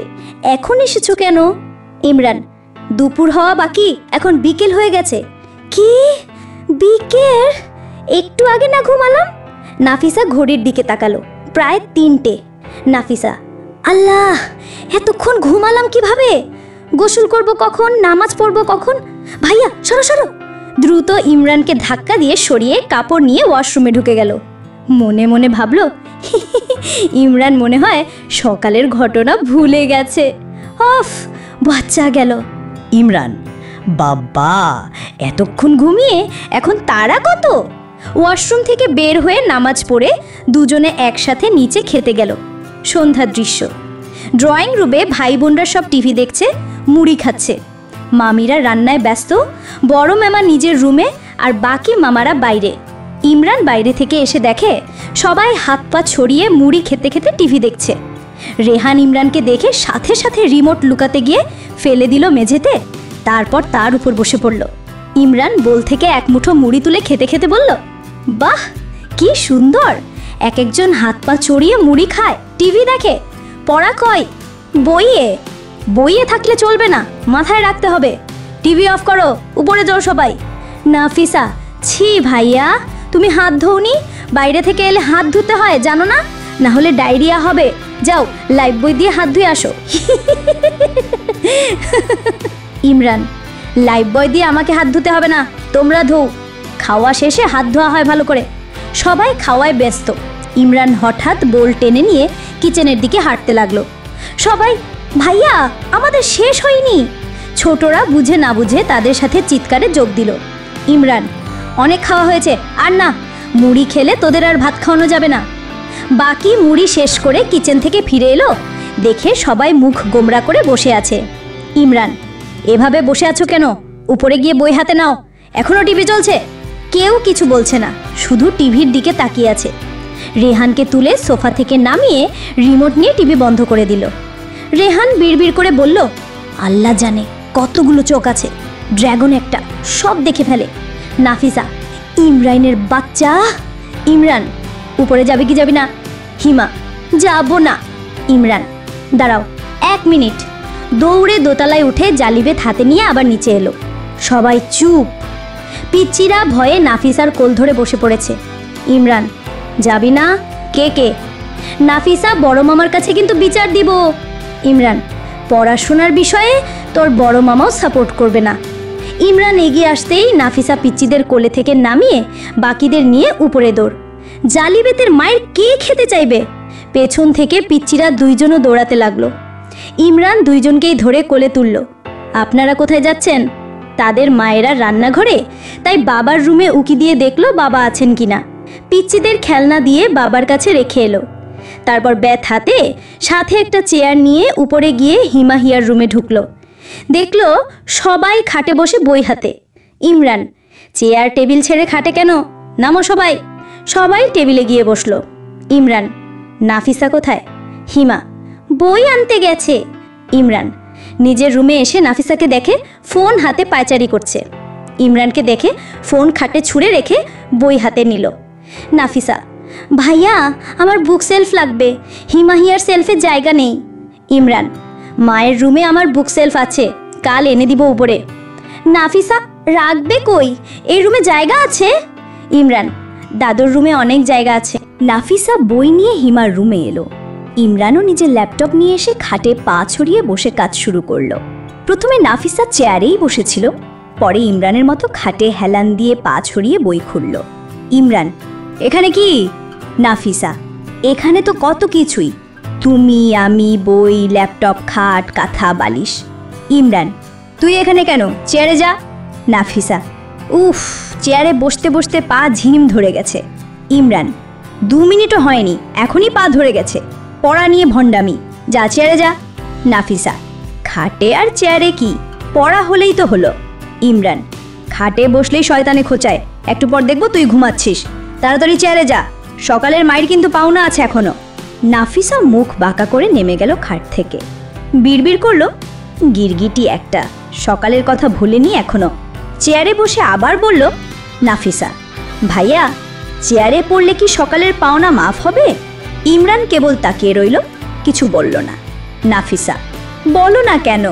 এখন এসেছো কেন? ইমরান দুপুর হওয়া বাকি, এখন বিকেল হয়ে গেছে। কি বিকেল? একটু আগে না ঘুমালাম? নাফিসা ঘড়ির দিকে তাকালো, প্রায় 3টে। নাফিসা আল্লাহ, এতক্ষণ ঘুমালাম কিভাবে? গোসল করব কখন? নামাজ পড়বো কখন? ভাইয়া সরো সরো। দ্রুত ইমরানকে ধাক্কা দিয়ে সরিয়ে কাপড় নিয়ে ওয়াশরুমে ঢুকে গেল। মনে মনে ভাবলো, ইমরান মনে হয় সকালের ঘটনা ভুলে গেছে। অফ, বাচ্চা গেল। ইমরান বাবা, এতক্ষণ ঘুমিয়ে এখন তারা কত? ওয়াশরুম থেকে বের হয়ে নামাজ পড়ে দুজনে একসাথে নিচে খেতে গেল। সন্ধ্যার দৃশ্য। ড্রয়িং রুমে ভাই বোনরা সব টিভি দেখছে, মুড়ি খাচ্ছে। মামিরা রান্নায় ব্যস্ত, বড় মামা নিজের রুমে আর বাকি মামারা বাইরে। ইমরান বাইরে থেকে এসে দেখে সবাই হাত পা ছড়িয়ে মুড়ি খেতে খেতে টিভি দেখছে। রেহান ইমরানকে দেখে সাথে সাথে রিমোট লুকাতে গিয়ে ফেলে দিল মেঝেতে, তারপর তার উপর বসে পড়ল। ইমরান বোল থেকে এক মুঠো মুড়ি তুলে খেতে খেতে বলল, বাহ কি সুন্দর, এক একজন হাত পা চড়িয়ে মুড়ি খায়, টিভি দেখে, পড়া কয় বইয়ে। বইয়ে থাকলে চলবে না, মাথায় রাখতে হবে। টিভি অফ করো, উপরে যাও সবাই। নাফিসা, ছি ভাইয়া, তুমি হাত ধোনি? বাইরে থেকে এলে হাত ধুতে হয় জানো না? না হলে ডায়রিয়া হবে। যাও লাইফ বই দিয়ে হাত ধুয়ে আসো। ইমরান, লাইফ বয় দিয়ে আমাকে হাত ধুতে হবে না, তোমরা ধো। খাওয়া শেষে হাত ধোয়া হয় ভালো করে। সবাই খাওয়ায় ব্যস্ত। ইমরান হঠাৎ বোল টেনে নিয়ে কিচেনের দিকে হাঁটতে লাগলো। সবাই, ভাইয়া আমাদের শেষ হয়নি। ছোটরা বুঝে না বুঝে তাদের সাথে চিৎকারে যোগ দিল। ইমরান, অনেক খাওয়া হয়েছে, আর না, মুড়ি খেলে তোদের আর ভাত খাওয়ানো যাবে না। বাকি মুড়ি শেষ করে কিচেন থেকে ফিরে এলো, দেখে সবাই মুখ গোমরা করে বসে আছে। ইমরান, এভাবে বসে আছো কেন? উপরে গিয়ে বই হাতে নাও, এখনো টিভি চলছে। কেউ কিছু বলছে না, শুধু টিভির দিকে তাকিয়ে আছে। রেহানকে তুলে সোফা থেকে নামিয়ে রিমোট নিয়ে টিভি বন্ধ করে দিল। রেহান বিড়বিড় করে বলল, আল্লাহ জানে কতগুলো চোখ আছে, ড্রাগন একটা, সব দেখে ফেলে। নাফিসা, ইমরানের বাচ্চা। ইমরান, উপরে যাবে কি যাবি না? হিমা, যাবো না। ইমরান, দাঁড়াও 1 মিনিট। দৌড়ে দোতলায় উঠে জালিবেদ হাতে নিয়ে আবার নিচে এলো। সবাই চুপ। পিচ্চিরা ভয়ে নাফিসার কোল ধরে বসে পড়েছে। ইমরান, যাবি না? কে কে? নাফিসা, বড় মামার কাছে কিন্তু বিচার দিব। ইমরান, পড়াশোনার বিষয়ে তোর বড় মামাও সাপোর্ট করবে না। ইমরান এগিয়ে আসতেই নাফিসা পিচ্চিদের কোলে থেকে নামিয়ে বাকিদের নিয়ে উপরে দৌড়। জালিবেতের মায়ের কে খেতে চাইবে? পেছন থেকে পিচ্চিরা দুইজনও দৌড়াতে লাগলো। ইমরান দুইজনকেই ধরে কোলে তুলল। আপনারা কোথায় যাচ্ছেন? তাদের মায়েরা রান্নাঘরে, তাই বাবার রুমে উকি দিয়ে দেখলো বাবা আছেন কিনা। পিচ্চিদের খেলনা দিয়ে বাবার কাছে রেখে এলো। তারপর ব্যাথ হাতে সাথে একটা চেয়ার নিয়ে উপরে গিয়ে হিমাহিয়ার রুমে ঢুকলো। দেখলো সবাই খাটে বসে বই হাতে। ইমরান, চেয়ার টেবিল ছেড়ে খাটে কেন? নামো সবাই। সবাই টেবিলে গিয়ে বসলো। ইমরান, নাফিসা কোথায়? হিমা, বই আনতে গেছে। ইমরান নিজের রুমে এসে নাফিসাকে দেখে ফোন হাতে পায়চারি করছে। ইমরানকে দেখে ফোন খাটে ছুঁড়ে রেখে বই হাতে নিল। নাফিসা, ভাইয়া আমার বুক সেলফ লাগবে, হিমাহিয়ার সেলফে জায়গা নেই। ইমরান, মায়ের রুমে আমার বুক সেলফ আছে, কাল এনে দিব উপরে। নাফিসা, রাখবে কই? এই রুমে জায়গা আছে। ইমরান, দাদুর রুমে অনেক জায়গা আছে। নাফিসা বই নিয়ে হিমার রুমে এলো। ইমরানও নিজের ল্যাপটপ নিয়ে এসে খাটে পা ছড়িয়ে বসে কাজ শুরু করলো। প্রথমে নাফিসা চেয়ারেই বসেছিল, পরে ইমরানের মতো খাটে হেলান দিয়ে পা ছড়িয়ে বই খুলল। ইমরান, এখানে কি? নাফিসা, এখানে তো কত কিছুই, তুমি, আমি, বই, ল্যাপটপ, খাট, কাঁথা, বালিশ। ইমরান, তুই এখানে কেন? চেয়ারে যা। নাফিসা, উফ, চেয়ারে বসতে বসতে পা ঝিম ধরে গেছে। ইমরান, 2 মিনিটও হয়নি, এখনই পা ধরে গেছে, পড়া নিয়ে ভণ্ডামি, যা চেয়ারে যা। নাফিসা, খাটে আর চেয়ারে কি, পড়া হলেই তো হলো। ইমরান, খাটে বসলেই শয়তানে খোঁচায়, একটু পর দেখবো তুই ঘুমাচ্ছিস, তাড়াতাড়ি চেয়ারে যা, সকালের মায়ের কিন্তু পাওনা আছে এখনো। নাফিসা মুখ বাঁকা করে নেমে গেল খাট থেকে। বিড়বিড় করলো, গিরগিটি একটা, সকালের কথা ভুলেনি এখনো। চেয়ারে বসে আবার বলল, নাফিসা, ভাইয়া চেয়ারে পড়লে কি সকালের পাওনা মাফ হবে? ইমরান কেবল তাকিয়ে রইল, কিছু বলল না। নাফিসা, বলো না কেন?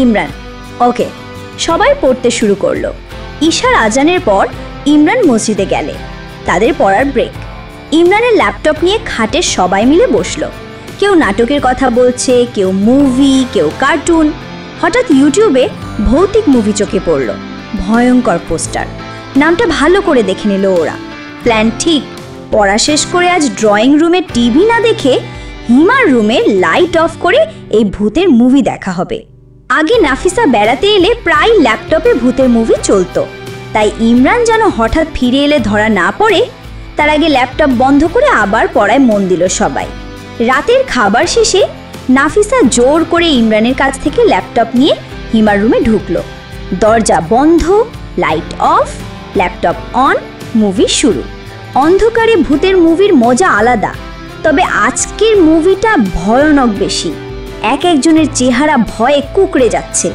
ইমরান, ওকে। সবাই পড়তে শুরু করলো। ঈশার আজানের পর ইমরান মসজিদে গেলে। তাদের পড়ার ব্রেক। ইমরানের ল্যাপটপ নিয়ে খাটে সবাই মিলে বসলো। কেউ নাটকের কথা বলছে, কেউ মুভি, কেউ কার্টুন। হঠাৎ ইউটিউবে ভৌতিক মুভি চোখে পড়ল, ভয়ঙ্কর পোস্টার। নামটা ভালো করে দেখে নিল ওরা। প্ল্যান ঠিক, পড়া শেষ করে আজ ড্রয়িং রুমে টিভি না দেখে হিমার রুমে লাইট অফ করে এই ভূতের মুভি দেখা হবে। আগে নাফিসা বেড়াতে এলে প্রায় ল্যাপটপে ভূতের মুভি চলতো, তাই ইমরান যেন হঠাৎ ফিরে এলে ধরা না পড়ে তার আগে ল্যাপটপ বন্ধ করে আবার পড়ায় মন দিল সবাই। রাতের খাবার শেষে নাফিসা জোর করে ইমরানের কাছ থেকে ল্যাপটপ নিয়ে হিমার রুমে ঢুকলো। দরজা বন্ধ, light off, laptop on, movie শুরু। অন্ধকারে ভূতের মুভির মজা আলাদা, তবে আজকের মুভিটা ভয়ানক বেশি। এক একজনের চেহারা ভয়ে কুঁকড়ে যাচ্ছে।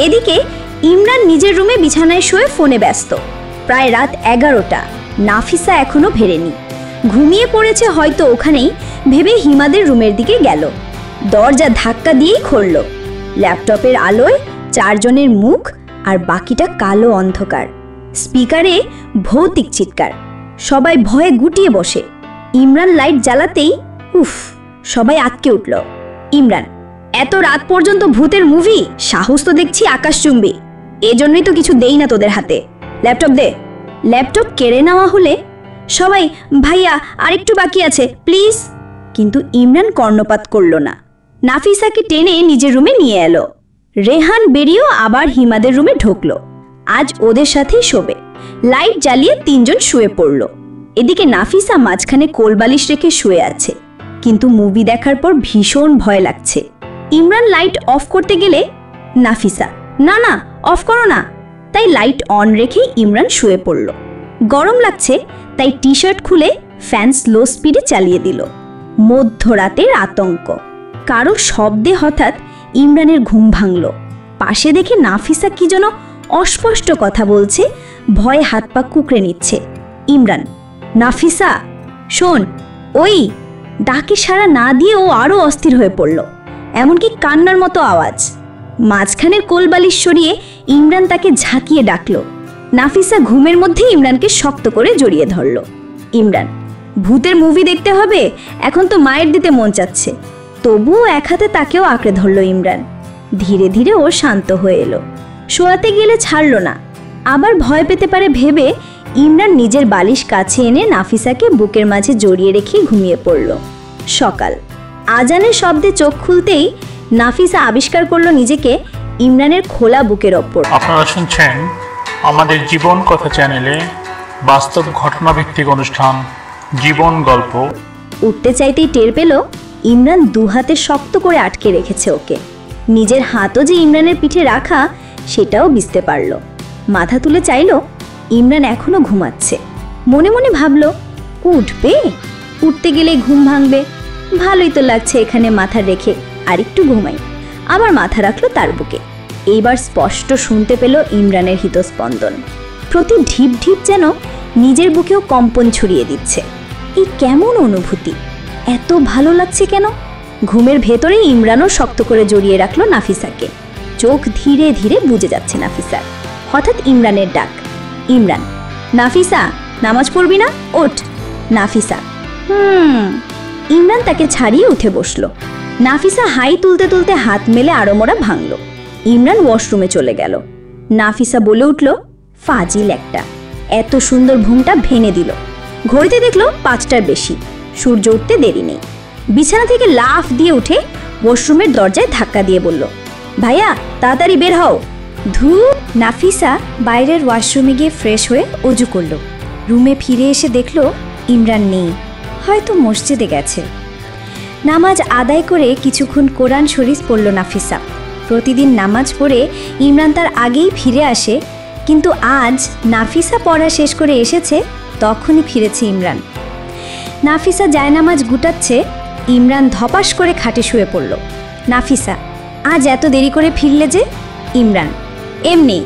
এদিকে ইমরান নিজের রুমে বিছানায় শুয়ে ফোনে ব্যস্ত। প্রায় রাত 11টা, নাফিসা এখনো ফেরেনি। ঘুমিয়ে পড়েছে হয়তো ওখানেই ভেবে হিমাদের রুমের দিকে গেল। দরজা ধাক্কা দিয়েই খুলল। ল্যাপটপের আলোয় 4 জনের মুখ আর বাকিটা কালো অন্ধকার। স্পিকারে ভৌতিক চিৎকার। সবাই ভয়ে গুটিয়ে বসে। ইমরান লাইট জ্বালাতেই উফ, সবাই আটকে উঠল। ইমরান, এত রাত পর্যন্ত ভূতের মুভি? সাহস তো দেখছি আকাশচুম্বী। এজন্যই তো কিছু দেই না তোদের হাতে। ল্যাপটপ দে। ল্যাপটপ কেড়ে নেওয়া হলে সবাই ভাইয়া আরেকটু বাকি আছে প্লিজ। কিন্তু ইমরান কর্ণপাত করল না। নাফিসাকে টেনে নিজের রুমে নিয়ে এলো। রেহান বেরিয়েও আবার হিমাদের রুমে ঢুকলো। আজ ওদের সাথেই শোবে। লাইট জ্বালিয়ে 3 জন শুয়ে পড়ল। এদিকে নাফিসা মাঝখানে কোলবালিশ রেখে শুয়ে আছে, কিন্তু মুভি দেখার পর ভীষণ ভয় লাগছে। ইমরান লাইট অফ করতে গেলে নাফিসা, না না অফ করো না। তাই লাইট অন রেখে ইমরান শুয়ে পড়ল। গরম লাগছে তাই টি শার্ট খুলে ফ্যান স্লো স্পিডে চালিয়ে দিল। মধ্যরাতের আতঙ্ক। কারো শব্দে হঠাৎ ইমরানের ঘুম ভাঙল। পাশে দেখে নাফিসা কি যেন অস্পষ্ট কথা বলছে। ভয়ে হাত পা কুঁকড়ে নিচ্ছে। ইমরান, নাফিসা শোন। ওই ডাকে সাড়া না দিয়ে ও আরো অস্থির হয়ে পড়ল। এমনকি কান্নার মতো আওয়াজ। মাঝখানের কোলবালিশ সরিয়ে ইমরান তাকে ঝাঁকিয়ে ডাকল। নাফিসা ঘুমের মধ্যে ইমরানকে শক্ত করে জড়িয়ে ধরল। ইমরান, ভূতের মুভি দেখতে হবে? এখন তো মায়ের দিতে মন চাচ্ছে। তবুও এক হাতে তাকেও আঁকড়ে ধরল ইমরান। ধীরে ধীরে ও শান্ত হয়ে এলো। শোয়াতে গেলে ছাড়ল না। আবার ভয় পেতে পারে ভেবে ইমরান নিজের বালিশ কাছে এনে নাফিসাকে বুকের মাঝে জড়িয়ে রেখে ঘুমিয়ে পড়ল। সকাল। আজানের শব্দে চোখ খুলতেই নাফিসা আবিষ্কার করলো নিজেকে ইমরানের খোলা বুকের ওপর। আপনারা শুনছেন আমাদের জীবন কথা চ্যানেলে বাস্তব ঘটনাভিত্তিক অনুষ্ঠান জীবন গল্প। উঠতে চাইতেই টের পেল ইমরান 2 হাতে শক্ত করে আটকে রেখেছে ওকে। নিজের হাতও যে ইমরানের পিঠে রাখা সেটাও বুঝতে পারল। মাথা তুলে চাইল, ইমরান এখনো ঘুমাচ্ছে। মনে মনে ভাবল, উঠবে? উঠতে গেলে ঘুম ভাঙবে। ভালোই তো লাগছে এখানে মাথা রেখে, আর একটু ঘুমাই। আবার মাথা রাখলো তার বুকে। এইবার স্পষ্ট শুনতে পেল ইমরানের হৃদস্পন্দন। প্রতি ঢিপ ঢিপ যেন নিজের বুকেও কম্পন ছড়িয়ে দিচ্ছে। এই কেমন অনুভূতি? এত ভালো লাগছে কেন? ঘুমের ভেতরেই ইমরানও শক্ত করে জড়িয়ে রাখলো নাফিসাকে। চোখ ধীরে ধীরে বুজে যাচ্ছে নাফিসার। হঠাৎ ইমরানের ডাক, ইমরান, নাফিসা নামাজ পড়বি না? ওঠ। নাফিসা, ইমরান তাকে ছাড়িয়ে উঠে বসলো। নাফিসা হাই তুলতে তুলতে হাত মেলে আড়মোড়া ভাঙল। ইমরান ওয়াশরুমে চলে গেল। নাফিসা বলে উঠল, ফাজিল একটা, এত সুন্দর ঘুমটা ভেঙে দিল। ঘড়িতে দেখলো 5টার বেশি। সূর্য উঠতে দেরি নেই। বিছানা থেকে লাফ দিয়ে উঠে ওয়াশরুমের দরজায় ধাক্কা দিয়ে বলল, ভাইয়া তাড়াতাড়ি বের হও। ধু। নাফিসা বাইরের ওয়াশরুমে গিয়ে ফ্রেশ হয়ে অজু করল। রুমে ফিরে এসে দেখল ইমরান নেই, হয়তো মসজিদে গেছে। নামাজ আদায় করে কিছুক্ষণ কোরআন শরীফ পড়ল নাফিসা। প্রতিদিন নামাজ পড়ে ইমরান তার আগেই ফিরে আসে, কিন্তু আজ নাফিসা পড়া শেষ করে এসেছে, তখনই ফিরেছে ইমরান। নাফিসা জায়নামাজ গুটাচ্ছে, ইমরান ধপাস করে খাটে শুয়ে পড়ল। নাফিসা, আজ এত দেরি করে ফিরলে যে? ইমরান, এমনি,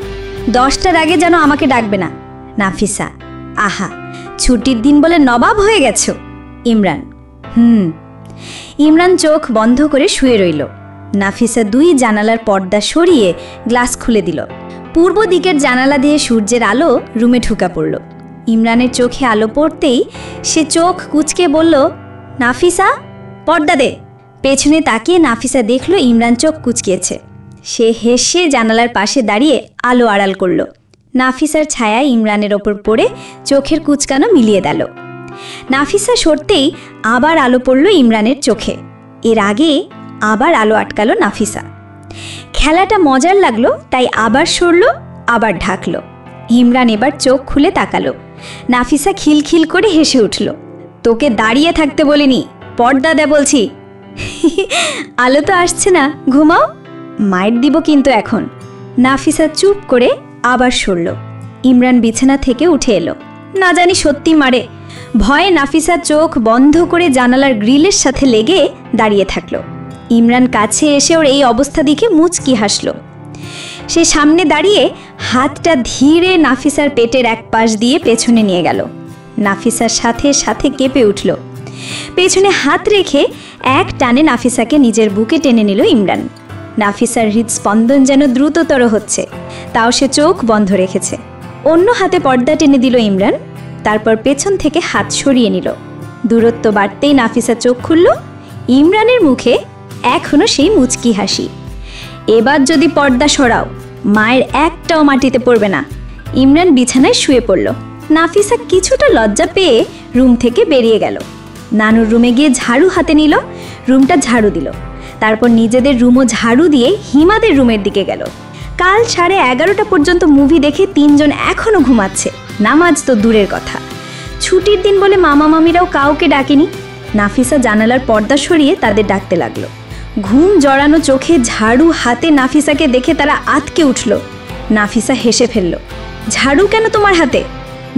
10টার আগে যেন আমাকে ডাকবে না। নাফিসা, আহা, ছুটির দিন বলে নবাব হয়ে গেছো। ইমরান, ইমরান চোখ বন্ধ করে শুয়ে রইল। নাফিসা 2 জানালার পর্দা সরিয়ে গ্লাস খুলে দিল। পূর্ব দিকের জানালা দিয়ে সূর্যের আলো রুমে ঢুকা পড়ল। ইমরানের চোখে আলো পড়তেই সে চোখ কুঁচকে বলল, নাফিসা পর্দা দে। পেছনে তাকিয়ে নাফিসা দেখল ইমরান চোখ কুঁচকিয়েছে। সে হেসে জানালার পাশে দাঁড়িয়ে আলো আড়াল করল। নাফিসার ছায়া ইমরানের ওপর পড়ে চোখের কুঁচকানো মিলিয়ে দিল। নাফিসা সরতেই আবার আলো পড়ল ইমরানের চোখে। এর আগে আবার আলো আটকালো নাফিসা। খেলাটা মজার লাগলো, তাই আবার সরল, আবার ঢাকলো। ইমরান এবার চোখ খুলে তাকালো। নাফিসা খিলখিল করে হেসে উঠল। তোকে দাঁড়িয়ে থাকতে বলিনি, পর্দা দে বলছি। আলো তো আসছে না, ঘুমাও। মায়ের দিব কিন্তু এখন। নাফিসা চুপ করে আবার সরল। ইমরান বিছানা থেকে উঠে এলো। না জানি সত্যি মারে। ভয়ে নাফিসা চোখ বন্ধ করে জানালার গ্রিলের সাথে লেগে দাঁড়িয়ে থাকলো। ইমরান কাছে এসে ওর এই অবস্থা দেখে মুচকি হাসলো। সে সামনে দাঁড়িয়ে হাতটা ধীরে নাফিসার পেটের এক পাশ দিয়ে পেছনে নিয়ে গেল। নাফিসার সাথে সাথে কেঁপে উঠল। পেছনে হাত রেখে এক টানে নাফিসাকে নিজের বুকে টেনে নিল ইমরান। নাফিসার হৃদস্পন্দন যেন দ্রুততর হচ্ছে, তাও সে চোখ বন্ধ রেখেছে। অন্য হাতে পর্দা টেনে দিল ইমরান, তারপর পেছন থেকে হাত সরিয়ে নিল। দূরত্ব বাড়তেই নাফিসা চোখ খুলল। ইমরানের মুখে এখনো সেই মুচকি হাসি। এবার যদি পর্দা সরাও, মায়ের একটাও মাটিতে পড়বে না। ইমরান বিছানায় শুয়ে পড়ল। নাফিসা কিছুটা লজ্জা পেয়ে রুম থেকে বেরিয়ে গেল। নানুর রুমে গিয়ে ঝাড়ু হাতে নিল, রুমটা ঝাড়ু দিল। তারপর নিজেদের রুমও ঝাড়ু দিয়ে হিমাদের রুমের দিকে গেল। কাল 11:30 পর্যন্ত মুভি দেখে তিনজন এখনও ঘুমাচ্ছে, নামাজ তো দূরের কথা। ছুটির দিন বলে মামা মামিরাও কাউকে ডাকেনি। নাফিসা জানালার পর্দা সরিয়ে তাদের ডাকতে লাগলো। ঘুম জড়ানো চোখে ঝাড়ু হাতে নাফিসাকে দেখে তারা আঁতকে উঠল। নাফিসা হেসে ফেলল। ঝাড়ু কেন তোমার হাতে?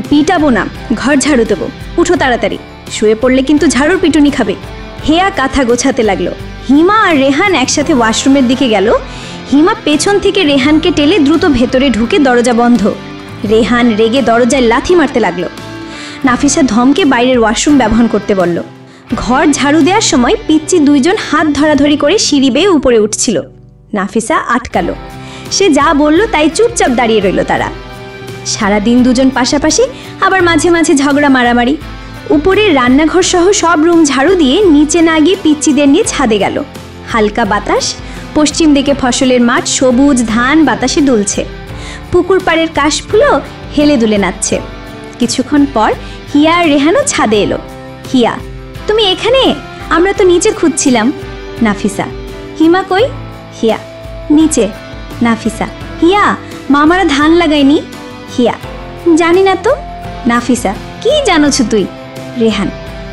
পিটাবো না, ঘর ঝাড়ু দেবো, উঠো তাড়াতাড়ি, শুয়ে পড়লে কিন্তু ঝাড়ুর পিটুনি খাবে। হেয়া কাঁথা গোছাতে লাগলো। হিমা আর রেহান একসাথে ওয়াশরুমের দিকে গেল। হিমা পেছন থেকে রেহানকে টেলে দ্রুত ভেতরে ঢুকে দরজা বন্ধ। রেহান রেগে দরজায় লাথি মারতে লাগলো। নাফিসা ধমকে বাইরের ওয়াশরুম ব্যবহার করতে বলল। ঘর ঝাড়ু দেওয়ার সময় পিচ্চি দুইজন হাত ধরাধরি করে সিঁড়ি বেয়ে উপরে উঠছিল। নাফিসা আটকালো। সে যা বলল তাই চুপচাপ দাঁড়িয়ে রইল তারা। সারাদিন দুজন পাশাপাশি, আবার মাঝে মাঝে ঝগড়া মারামারি। উপরের রান্নাঘর সহ সব রুম ঝাড়ু দিয়ে নিচে না গিয়ে পিচ্চিদের নিয়ে ছাদে গেল। হালকা বাতাস, পশ্চিম দিকে ফসলের মাঠ, সবুজ ধান বাতাসে দুলছে। পুকুর পাড়ের কাশফুলও হেলে দুলে নাচছে। কিছুক্ষণ পর হিয়া আর রেহানও ছাদে এলো। হিয়া, তুমি এখানে? আমরা তো নিচে খুঁজছিলাম। নাফিসা, হিমা কই? হিয়া, নিচে। নাফিসা, হিয়া, মামারা ধান লাগায়নি? হিয়া, জানি না তো। নাফিসা, কি জানোছ তুই? রেহান,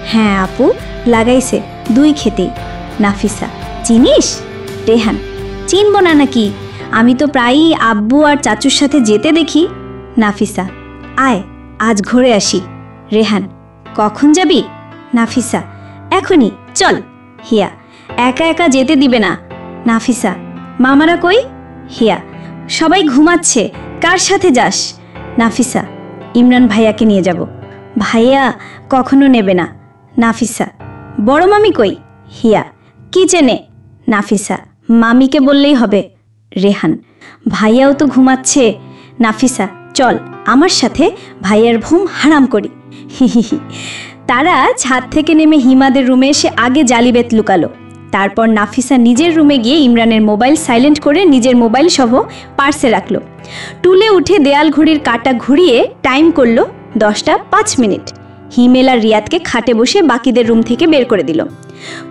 হ্যাঁ আপু, লাগাইছে 2 ক্ষেতেই। নাফিসা, চিনিস? রেহান, চিনব না নাকি, আমি তো প্রায়ই আব্বু আর চাচুর সাথে যেতে দেখি। নাফিসা, আয় আজ ঘুরে আসি। রেহান, কখন যাবি? নাফিসা, এখনই, চল। হিয়া, একা একা যেতে দিবে না। নাফিসা, মামারা কই? হিয়া, সবাই ঘুমাচ্ছে, কার সাথে যাস? নাফিসা, ইমরান ভাইয়াকে নিয়ে যাব। ভাইয়া কখনো নেবে না। নাফিসা, বড় মামি কই? হিয়া, কিচেনে। নাফিসা, মামিকে বললেই হবে। রেহান, ভাইয়াও তো ঘুমাচ্ছে। নাফিসা, চল আমার সাথে ভাইয়ার ঘুম হারাম করি। হিহিহি। তারা ছাদ থেকে নেমে হিমাদের রুমে এসে আগে জালিবেত লুকালো। তারপর নাফিসা নিজের রুমে গিয়ে ইমরানের মোবাইল সাইলেন্ট করে নিজের মোবাইল সহ পার্সে রাখলো। টুলে উঠে দেয়াল ঘড়ির কাঁটা ঘুরিয়ে টাইম করলো 10:05। হিমেল আর রিয়াদকে খাটে বসে বাকিদের রুম থেকে বের করে দিল।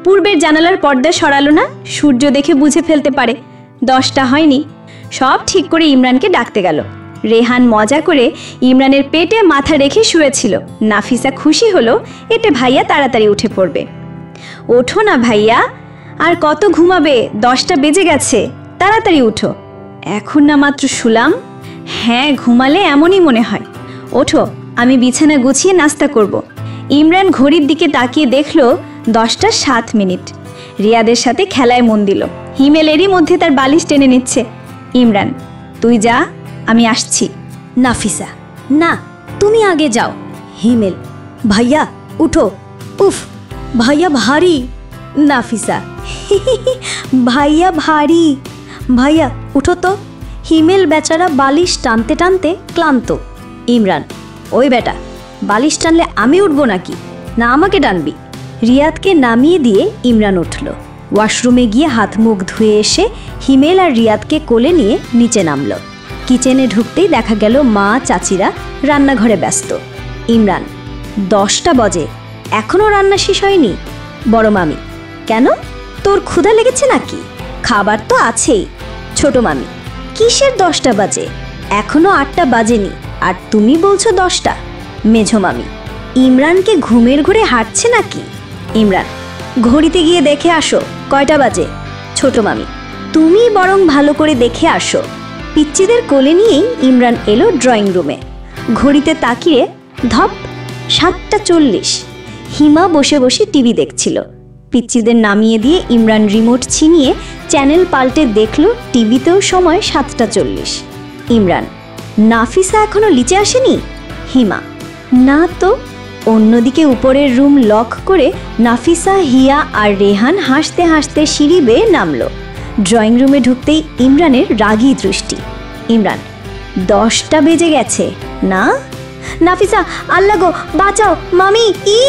পূর্বের জানালার পর্দা সরালো না, সূর্য দেখে বুঝে ফেলতে পারে 10টা হয়নি। সব ঠিক করে ইমরানকে ডাকতে গেল। রেহান মজা করে ইমরানের পেটে মাথা রেখে শুয়েছিল। নাফিসা খুশি হলো, এতে ভাইয়া তাড়াতাড়ি উঠে পড়বে। ওঠো না ভাইয়া, আর কত ঘুমাবে? 10টা বেজে গেছে, তাড়াতাড়ি উঠো। এখন না মাত্র শুলাম। হ্যাঁ, ঘুমালে এমনই মনে হয়। ওঠো, আমি বিছানা গুছিয়ে নাস্তা করব। ইমরান ঘড়ির দিকে তাকিয়ে দেখল 10:07। রিয়াদের সাথে খেলায় মন দিল। হিমেল এরই মধ্যে তার বালিশ টেনে নিচ্ছে। ইমরান, তুই যা, আমি আসছি। নাফিসা, না তুমি আগে যাও। হিমেল, ভাইয়া উঠো। উফ, ভাইয়া ভারী। নাফিসা, ভাইয়া ভারী। ভাইয়া উঠো তো। হিমেল বেচারা বালিশ টানতে টানতে ক্লান্ত। ইমরান, ওই বেটা, বালিশ টানলে আমি উঠবো নাকি? না আমাকে টানবি। রিয়াদকে নামিয়ে দিয়ে ইমরান উঠল। ওয়াশরুমে গিয়ে হাত মুখ ধুয়ে এসে হিমেল আর রিয়াদকে কোলে নিয়ে নিচে নামল। কিচেনে ঢুকতেই দেখা গেল মা চাচিরা রান্নাঘরে ব্যস্ত। ইমরান, 10টা বাজে, এখনও রান্না শেষ হয়নি? বড় মামি, কেন, তোর ক্ষুধা লেগেছে নাকি? খাবার তো আছেই। ছোট মামি, কিসের 10টা বাজে? এখনো 8টা বাজেনি, আর তুমি বলছো 10টা? মেঝো মামি, ইমরানকে ঘুমের ঘরে হাঁটছে নাকি? ইমরান, ঘড়িতে গিয়ে দেখে আসো কয়টা বাজে। ছোট মামি, তুমি বরং ভালো করে দেখে আসো। পিচ্চিদের কোলে নিয়েই ইমরান এলো ড্রয়িং রুমে। ঘড়িতে তাকিয়ে ধপ, 7:40। হিমা বসে বসে টিভি দেখছিল। পিচ্চিদের নামিয়ে দিয়ে ইমরান রিমোট ছিনিয়ে চ্যানেল পাল্টে দেখল টিভিতেও সময় 7:40। ইমরান, নাফিসা এখনো নিচে আসেনি? হিমা, না তো। অন্যদিকে উপরের রুম লক করে নাফিসা, হিয়া আর রেহান হাসতে হাসতে সিঁড়ি বেয়ে নামলো। ড্রয়িং রুমে ঢুকতেই ইমরানের রাগী দৃষ্টি। ইমরান, 10টা বেজে গেছে না? নাফিসা, আল্লাহ গো, বাঁচাও, মামি ই।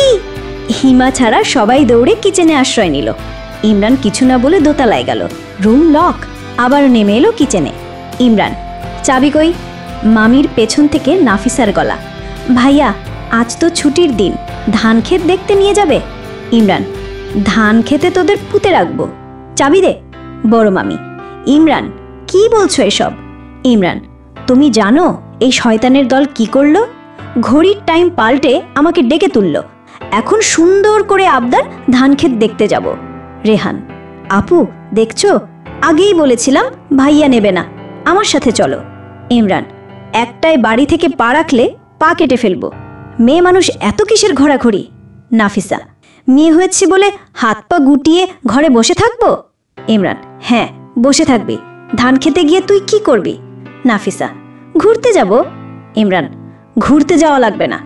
হিমা ছাড়া সবাই দৌড়ে কিচেনে আশ্রয় নিল। ইমরান কিছু না বলে দোতলায় গেল। Room lock. আবার নেমে এলো কিচেনে। ইমরান, চাবি কই? মামির পেছন থেকে নাফিসার গলা। ভাইয়া, আজ তো ছুটির দিন, ধান ক্ষেত দেখতে নিয়ে যাবে? ইমরান, ধান খেতে তোদের পুঁতে রাখবো, চাবি দে। বড় মামি, ইমরান কি বলছো এসব? ইমরান, তুমি জানো এই শয়তানের দল কি করলো? ঘড়ির টাইম পাল্টে আমাকে ডেকে তুলল। এখন সুন্দর করে আবদার ধান ক্ষেত দেখতে যাব। রেহান, আপু দেখছো, আগেই বলেছিলাম ভাইয়া নেবে না, আমার সাথে চলো। ইমরান, একটাই বাড়ি থেকে পা রাখলে পা কেটে ফেলবো। মেয়ে মানুষ এত কিসের ঘোরাঘুরি? নাফিসা, মেয়ে হয়েছে বলে হাত পা গুটিয়ে ঘরে বসে থাকবো? ইমরান, হ্যাঁ বসে থাকবি। ধান খেতে গিয়ে তুই কি করবি? নাফিসা, ঘুরতে যাব। ইমরান, ঘুরতে যাওয়া লাগবে না,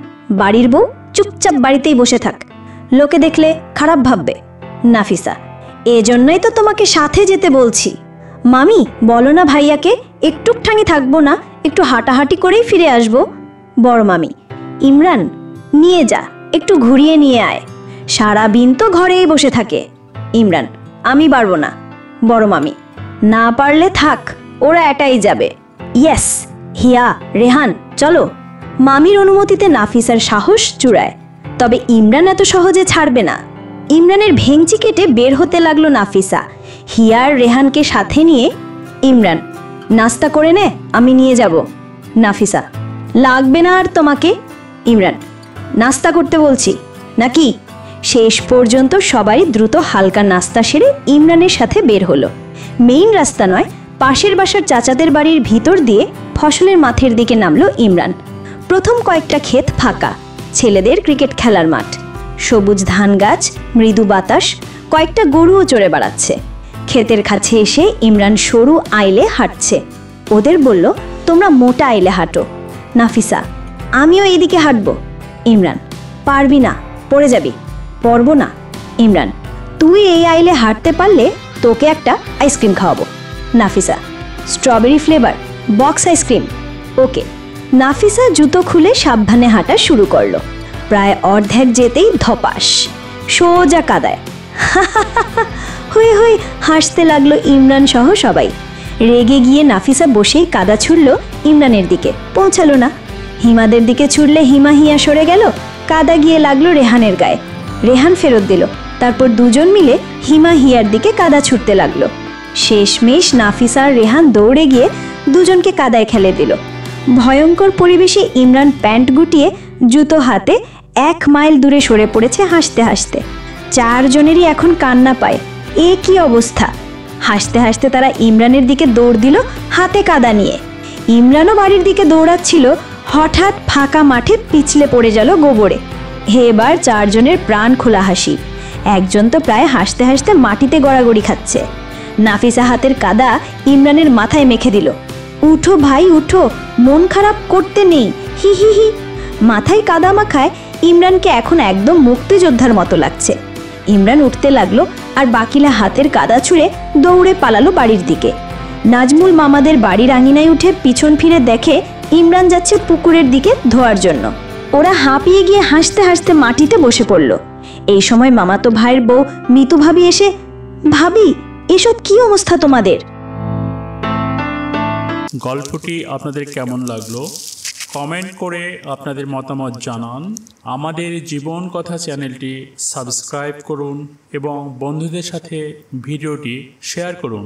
বাড়ির বউ চুপচাপ বাড়িতেই বসে থাক, লোকে দেখলে খারাপ ভাববে। নাফিসা, এজন্যই তো তোমাকে সাথে যেতে বলছি। মামি বলো না ভাইয়াকে একটুকখানি থাকবো না, একটু হাঁটাহাঁটি করেই ফিরে আসবো। বড় মামি, ইমরান নিয়ে যা, একটু ঘুরিয়ে নিয়ে আয়, সারা দিন তো ঘরেই বসে থাকে। ইমরান, আমি পারবো না। বড় মামি, না পারলে থাক, ওরা এটাই যাবে। ইয়েস, হিয়া, রেহান চলো। মামির অনুমতিতে নাফিসার সাহস চূড়ায়। তবে ইমরান এত সহজে ছাড়বে না। ইমরানের ভেঙচি কেটে বের হতে লাগলো নাফিসা। হিয়ার রেহানকে সাথে নিয়ে। ইমরান, নাস্তা করে নে, আমি নিয়ে যাব। নাফিসা, লাগবে না আর তোমাকে। ইমরান, নাস্তা করতে বলছি নাকি? শেষ পর্যন্ত সবাই দ্রুত হালকা নাস্তা সেরে ইমরানের সাথে বের হলো। মেইন রাস্তা নয়, পাশের বাসার চাচাদের বাড়ির ভিতর দিয়ে ফসলের মাঠের দিকে নামলো ইমরান। প্রথম কয়েকটা ক্ষেত ফাঁকা, ছেলেদের ক্রিকেট খেলার মাঠ, সবুজ ধান গাছ, মৃদু বাতাস, কয়েকটা গরুও চড়ে বেড়াচ্ছে। ক্ষেতের কাছে এসে ইমরান সরু আইলে হাঁটছে। ওদের বলল, তোমরা মোটা আইলে হাঁটো। নাফিসা, আমিও এইদিকে হাঁটবো। ইমরান, পারবি না, পড়ে যাবি। পরব না। ইমরান, তুই এই আইলে হাঁটতে পারলে তোকে একটা আইসক্রিম খাওয়াবো। Nafisa, strawberry flavour box ice cream? Okay. Nafisa জুতো খুলে সাবধানে হাঁটা শুরু করলো। প্রায় অর্ধেক যেতেই ধপাস, সোজা কাদায়। হয়ে হয়ে হাসতে লাগলো ইমরান সহ সবাই। রেগে গিয়ে নাফিসা বসেই কাদা ছুড়ল ইমরানের দিকে, পৌঁছালো না। হিমাদের দিকে ছুড়লে হিমা হিয়া সরে গেল, কাদা গিয়ে লাগলো রেহানের গায়ে। রেহান ফেরত দিল। তারপর দুজন মিলে হিমা হিয়ার দিকে কাদা ছুটতে লাগলো। শেষমেশ নাফিসা আর রেহান দৌড়ে গিয়ে দুজনকে কাদায় খেলে দিল। ভয়ঙ্কর পরিবেশে ইমরান প্যান্ট গুটিয়ে জুতো হাতে 1 মাইল দূরে সরে পড়েছে হাসতে হাসতে। 4 জনেরই এখন কান্না পায়। এ কি অবস্থা! হাসতে হাসতে তারা ইমরানের দিকে দৌড় দিল হাতে কাদা নিয়ে। ইমরানও বাড়ির দিকে দৌড়াচ্ছিল, হঠাৎ ফাঁকা মাঠে পিছলে পড়ে গেল গোবরে। এবার 4 জনের প্রাণ খোলা হাসি। একজন তো প্রায় হাসতে হাসতে মাটিতে গড়াগড়ি খাচ্ছে। নাফিসা হাতের কাদা ইমরানের মাথায় মেখে দিল। উঠো ভাই উঠো, মন খারাপ করতে নেই, হি হি হি। মাথায় কাদা মাখায় ইমরানকে এখন একদম মুক্তিযোদ্ধার মতো লাগছে। ইমরান উঠতে লাগলো আর বাকিলা হাতের কাদা ছুঁড়ে দৌড়ে পালালো বাড়ির দিকে। নাজমুল মামাদের বাড়ির আঙিনায় উঠে পিছন ফিরে দেখে ইমরান যাচ্ছে পুকুরের দিকে ধোয়ার জন্য। ওরা হাঁপিয়ে গিয়ে হাসতে হাসতে মাটিতে বসে পড়ল। এই সময় মামাতো ভাইয়ের বউ মিতু ভাবি এসে, ভাবি এসব কি অবস্থা তোমাদের? গল্পটি আপনাদের কেমন লাগলো কমেন্ট করে আপনাদের মতামত জানান। আমাদের জীবন কথা চ্যানেলটি সাবস্ক্রাইব করুন এবং বন্ধুদের সাথে ভিডিওটি শেয়ার করুন।